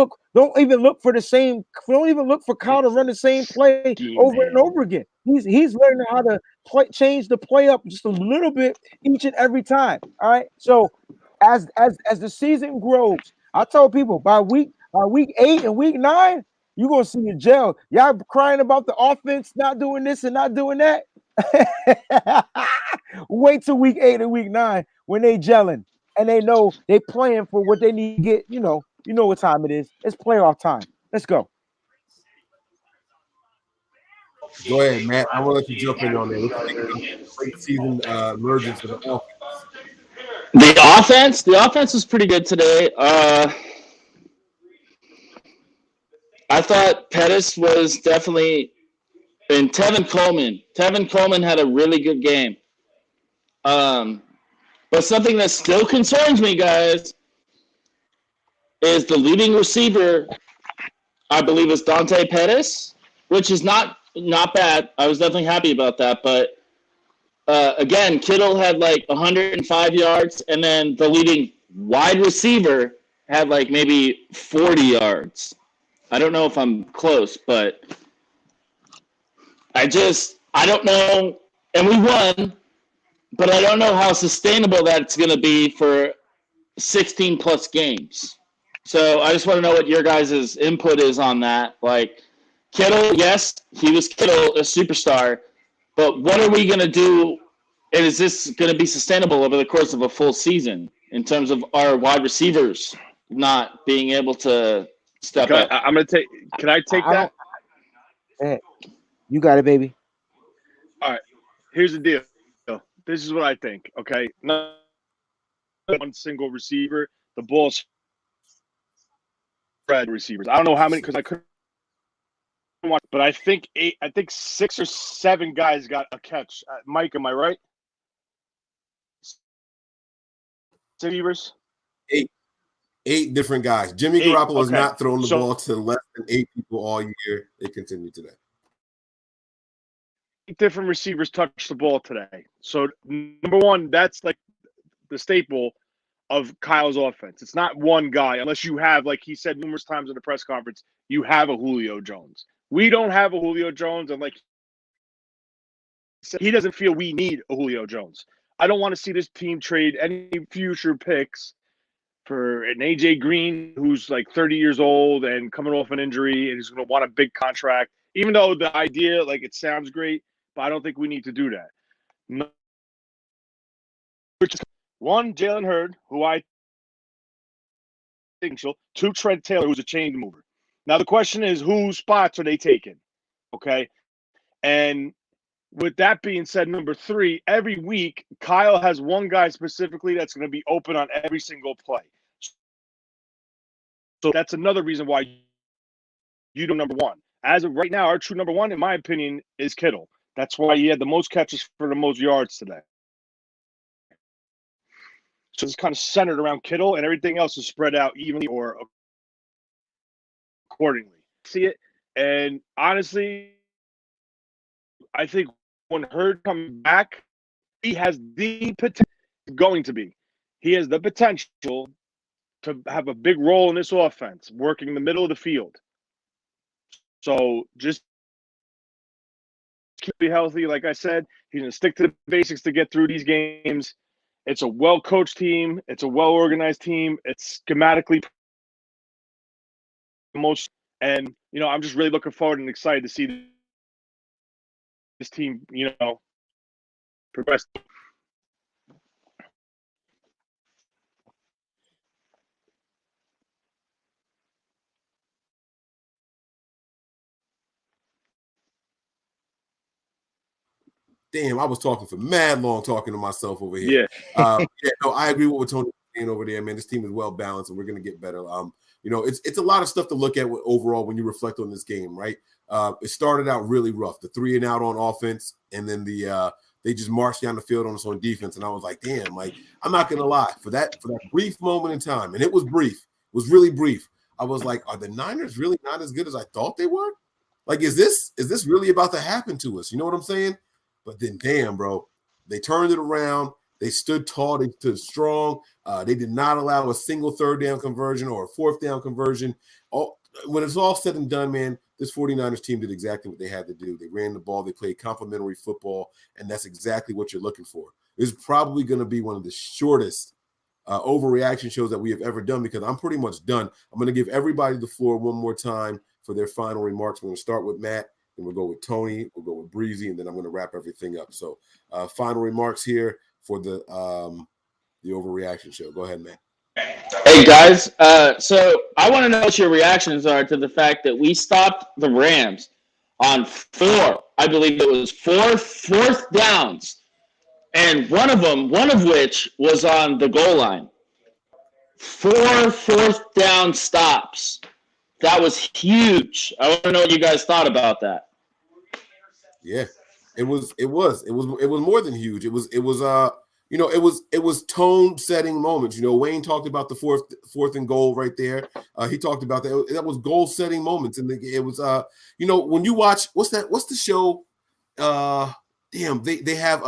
even look for Kyle to run the same play over and over again. He's learning how to change the play up just a little bit each and every time. All right, so as the season grows, I tell people by week 8 and week 9, you're gonna see the gel. Y'all crying about the offense not doing this and not doing that. Wait till week 8 and week 9 when they gelling and they know they playing for what they need to get. You know what time it is. It's playoff time. Let's go. Go ahead, Matt. I want to let you jump in on there. What you think of the late season emergence of the offense? The offense was pretty good today. I thought Pettis was definitely, and Tevin Coleman had a really good game. But something that still concerns me, guys, is the leading receiver, I believe, is Dante Pettis, which is not bad. I was definitely happy about that. But, again, Kittle had like 105 yards, and then the leading wide receiver had like maybe 40 yards. I don't know if I'm close, but I don't know. And we won, but I don't know how sustainable that's going to be for 16-plus games. So I just want to know what your guys' input is on that. Like, Kittle, yes, he was Kittle, a superstar, but what are we going to do, and is this going to be sustainable over the course of a full season in terms of our wide receivers not being able to step up? Can I take that? Hey, you got it, baby. All right. Here's the deal. This is what I think. Okay, not one single receiver. The ball's spread receivers. I don't know how many because I couldn't watch, but I think 6 or 7 guys got a catch. Mike, am I right? Receivers. 8 different guys. Jimmy Garoppolo has okay. not thrown the ball to less than 8 people all year. It continued today. 8 different receivers touched the ball today. So number one, that's like the staple of Kyle's offense. It's not one guy, unless you have, like he said numerous times in the press conference, you have a Julio Jones. We don't have a Julio Jones, and like he doesn't feel we need a Julio Jones. I don't want to see this team trade any future picks for an AJ Green who's like 30 years old and coming off an injury and he's going to want a big contract. Even though the idea, like, it sounds great, but I don't think we need to do that. No. One, Jalen Hurd, who I to Trent Taylor, who's a chain mover. Now the question is, whose spots are they taking? Okay, and with that being said, number 3, every week Kyle has one guy specifically that's going to be open on every single play. So that's another reason why you do number 1. As of right now, our true number 1, in my opinion, is Kittle. That's why he had the most catches for the most yards today. So it's kind of centered around Kittle, and everything else is spread out evenly or accordingly. See it? And honestly, I think when Hurd comes back, he has the potential He has the potential to have a big role in this offense, working in the middle of the field. So just keep it healthy. Like I said, he's going to stick to the basics to get through these games. It's a well-coached team. It's a well-organized team. It's schematically most. And, I'm just really looking forward and excited to see this team, progress. Damn, I was talking for mad long, talking to myself over here. Yeah. I agree with what Tony's saying over there, man. This team is well balanced, and we're going to get better. It's a lot of stuff to look at overall when you reflect on this game, right? It started out really rough, the 3 and out on offense, and then they just marched down the field on us on defense, and I was like, damn, like I'm not going to lie, for that brief moment in time, and it was brief, it was really brief. I was like, are the Niners really not as good as I thought they were? Like, is this really about to happen to us? You know what I'm saying? But then, damn, bro, they turned it around. They stood tall. They stood strong. They did not allow a single 3rd down conversion or a 4th down conversion. When it's all said and done, man, this 49ers team did exactly what they had to do. They ran the ball. They played complementary football, and that's exactly what you're looking for. This is probably going to be one of the shortest overreaction shows that we have ever done because I'm pretty much done. I'm going to give everybody the floor one more time for their final remarks. We're going to start with Matt. Then we'll go with Tony, we'll go with Breezy, and then I'm going to wrap everything up. So final remarks here for the Overreaction show. Go ahead, man. Hey, guys. So I want to know what your reactions are to the fact that we stopped the Rams on 4, I believe it was 4 fourth downs, and one of which was on the goal line. 4 fourth down stops. That was huge. I want to know what you guys thought about that. Yeah, it was more than huge. It was tone setting moments. Wayne talked about the fourth and goal right there. He talked about that. That was goal setting moments, and it was when you watch what's the show? They have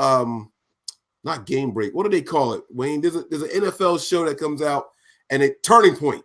not Game Break. What do they call it, Wayne? There's an NFL show that comes out, and Turning Point.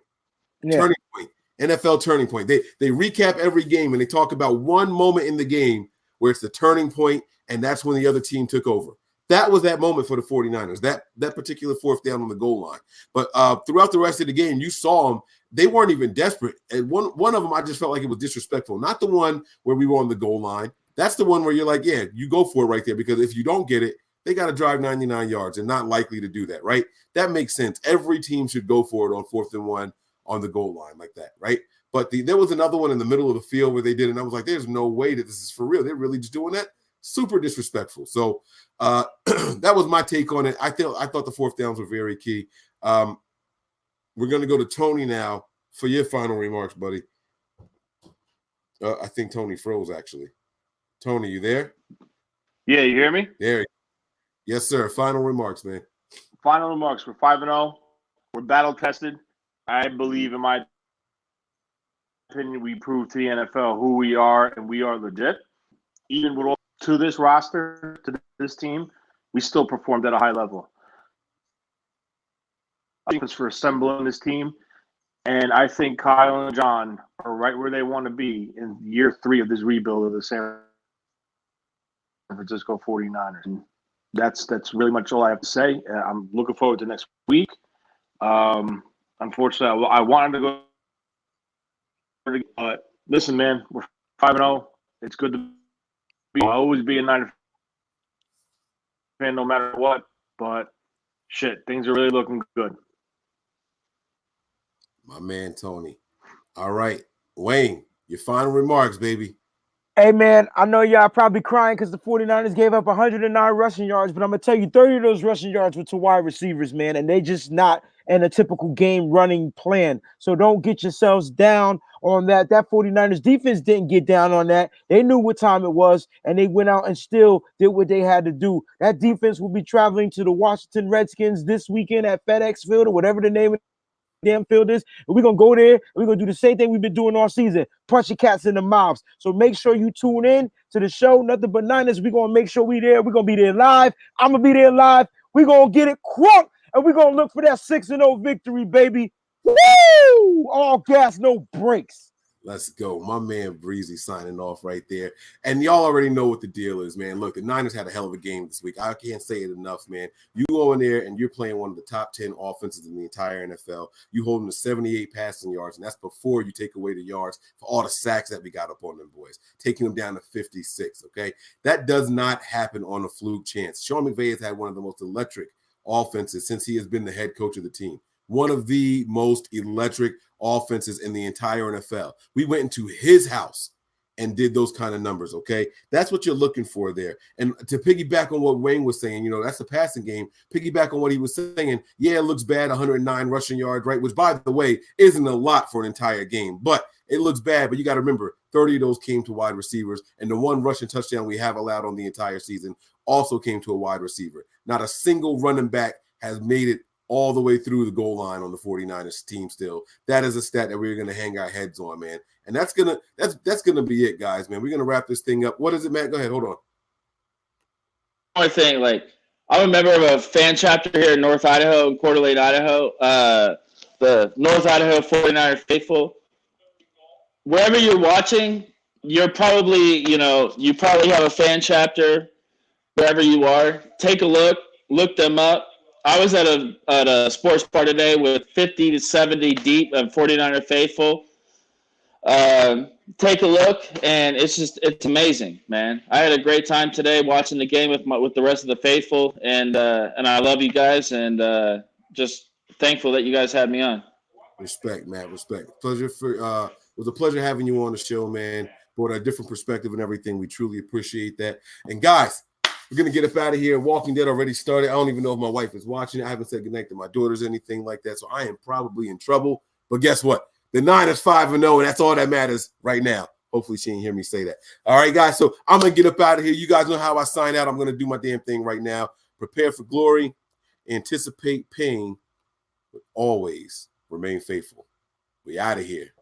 Yeah. Turning Point. NFL Turning Point. They recap every game and they talk about one moment in the game where it's the turning point, and that's when the other team took over. That was that moment for the 49ers, that particular 4th down on the goal line. But throughout the rest of the game, you saw them. They weren't even desperate. And one of them, I just felt like it was disrespectful. Not the one where we were on the goal line. That's the one where you're like, yeah, you go for it right there, because if you don't get it, they got to drive 99 yards and not likely to do that, right? That makes sense. Every team should go for it on 4th and 1 on the goal line like that, right? But there was another one in the middle of the field where they did it, and I was like, there's no way that this is for real. They're really just doing that? Super disrespectful. So that was my take on it. I thought the 4th downs were very key. We're going to go to Tony now for your final remarks, buddy. I think Tony froze, actually. Tony, you there? Yeah, you hear me? There. Yes, sir. Final remarks, man. Final remarks. We're 5-0. We're battle tested. I believe, in my opinion, we proved to the NFL who we are, and we are legit. Even with all to this roster, to this team, we still performed at a high level. I think it's for assembling this team, and I think Kyle and John are right where they want to be in year 3 of this rebuild of the San Francisco 49ers. And that's really much all I have to say. I'm looking forward to next week. Unfortunately, I wanted to go, but listen, man, we're 5-0. It's good to be. I'll always be a Niner fan no matter what, but shit, things are really looking good. My man, Tony. All right. Wayne, your final remarks, baby. Hey, man, I know y'all probably crying because the 49ers gave up 109 rushing yards, but I'm going to tell you 30 of those rushing yards were to wide receivers, man, and they just not in a typical game running plan. So don't get yourselves down on that. That 49ers defense didn't get down on that. They knew what time it was, and they went out and still did what they had to do. That defense will be traveling to the Washington Redskins this weekend at FedEx Field or whatever the name of damn field is, and we're gonna go there and we're gonna do the same thing we've been doing all season, punch your cats in the mouths. So make sure you tune in to the show, Nothing But Niners. We're gonna make sure we there. We're gonna be there live. I'm gonna be there live. We're gonna get it crunk, and we're gonna look for that 6-0 victory, baby. Woo! All gas, no brakes. Let's go. My man Breezy signing off right there. And y'all already know what the deal is, man. Look, the Niners had a hell of a game this week. I can't say it enough, man. You go in there and you're playing one of the top 10 offenses in the entire NFL. You holding to 78 passing yards, and that's before you take away the yards for all the sacks that we got up on them boys, taking them down to 56, okay? That does not happen on a fluke chance. Sean McVay has had one of the most electric offenses since he has been the head coach of the team. One of the most electric offenses in the entire NFL. We went into his house and did those kind of numbers, okay? That's what you're looking for there. And to piggyback on what Wayne was saying, that's the passing game. Piggyback on what he was saying, yeah, it looks bad, 109 rushing yards, right? Which, by the way, isn't a lot for an entire game. But it looks bad, but you got to remember, 30 of those came to wide receivers, and the one rushing touchdown we have allowed on the entire season also came to a wide receiver. Not a single running back has made it all the way through the goal line on the 49ers team still. That is a stat that we're going to hang our heads on, man. And that's gonna be it, guys, man. We're going to wrap this thing up. What is it, Matt? Go ahead. Hold on. One thing, I'm a member of a fan chapter here in North Idaho, in Coeur d'Alene, Idaho. The North Idaho 49er faithful. Wherever you're watching, you're probably, you probably have a fan chapter wherever you are. Take a look them up. I was at a sports bar today with 50 to 70 deep of 49er faithful. Take a look, and it's amazing, man. I had a great time today watching the game with the rest of the faithful, and I love you guys, and just thankful that you guys had me on. Respect, Matt. Respect. Pleasure it was a pleasure having you on the show, man. Brought a different perspective and everything. We truly appreciate that. And guys, we're going to get up out of here. Walking Dead already started. I don't even know if my wife is watching it. I haven't said goodnight to my daughters or anything like that, so I am probably in trouble. But guess what? The Niners 5-0, and that's all that matters right now. Hopefully she didn't hear me say that. All right, guys, so I'm going to get up out of here. You guys know how I sign out. I'm going to do my damn thing right now. Prepare for glory. Anticipate pain. But always remain faithful. We out of here.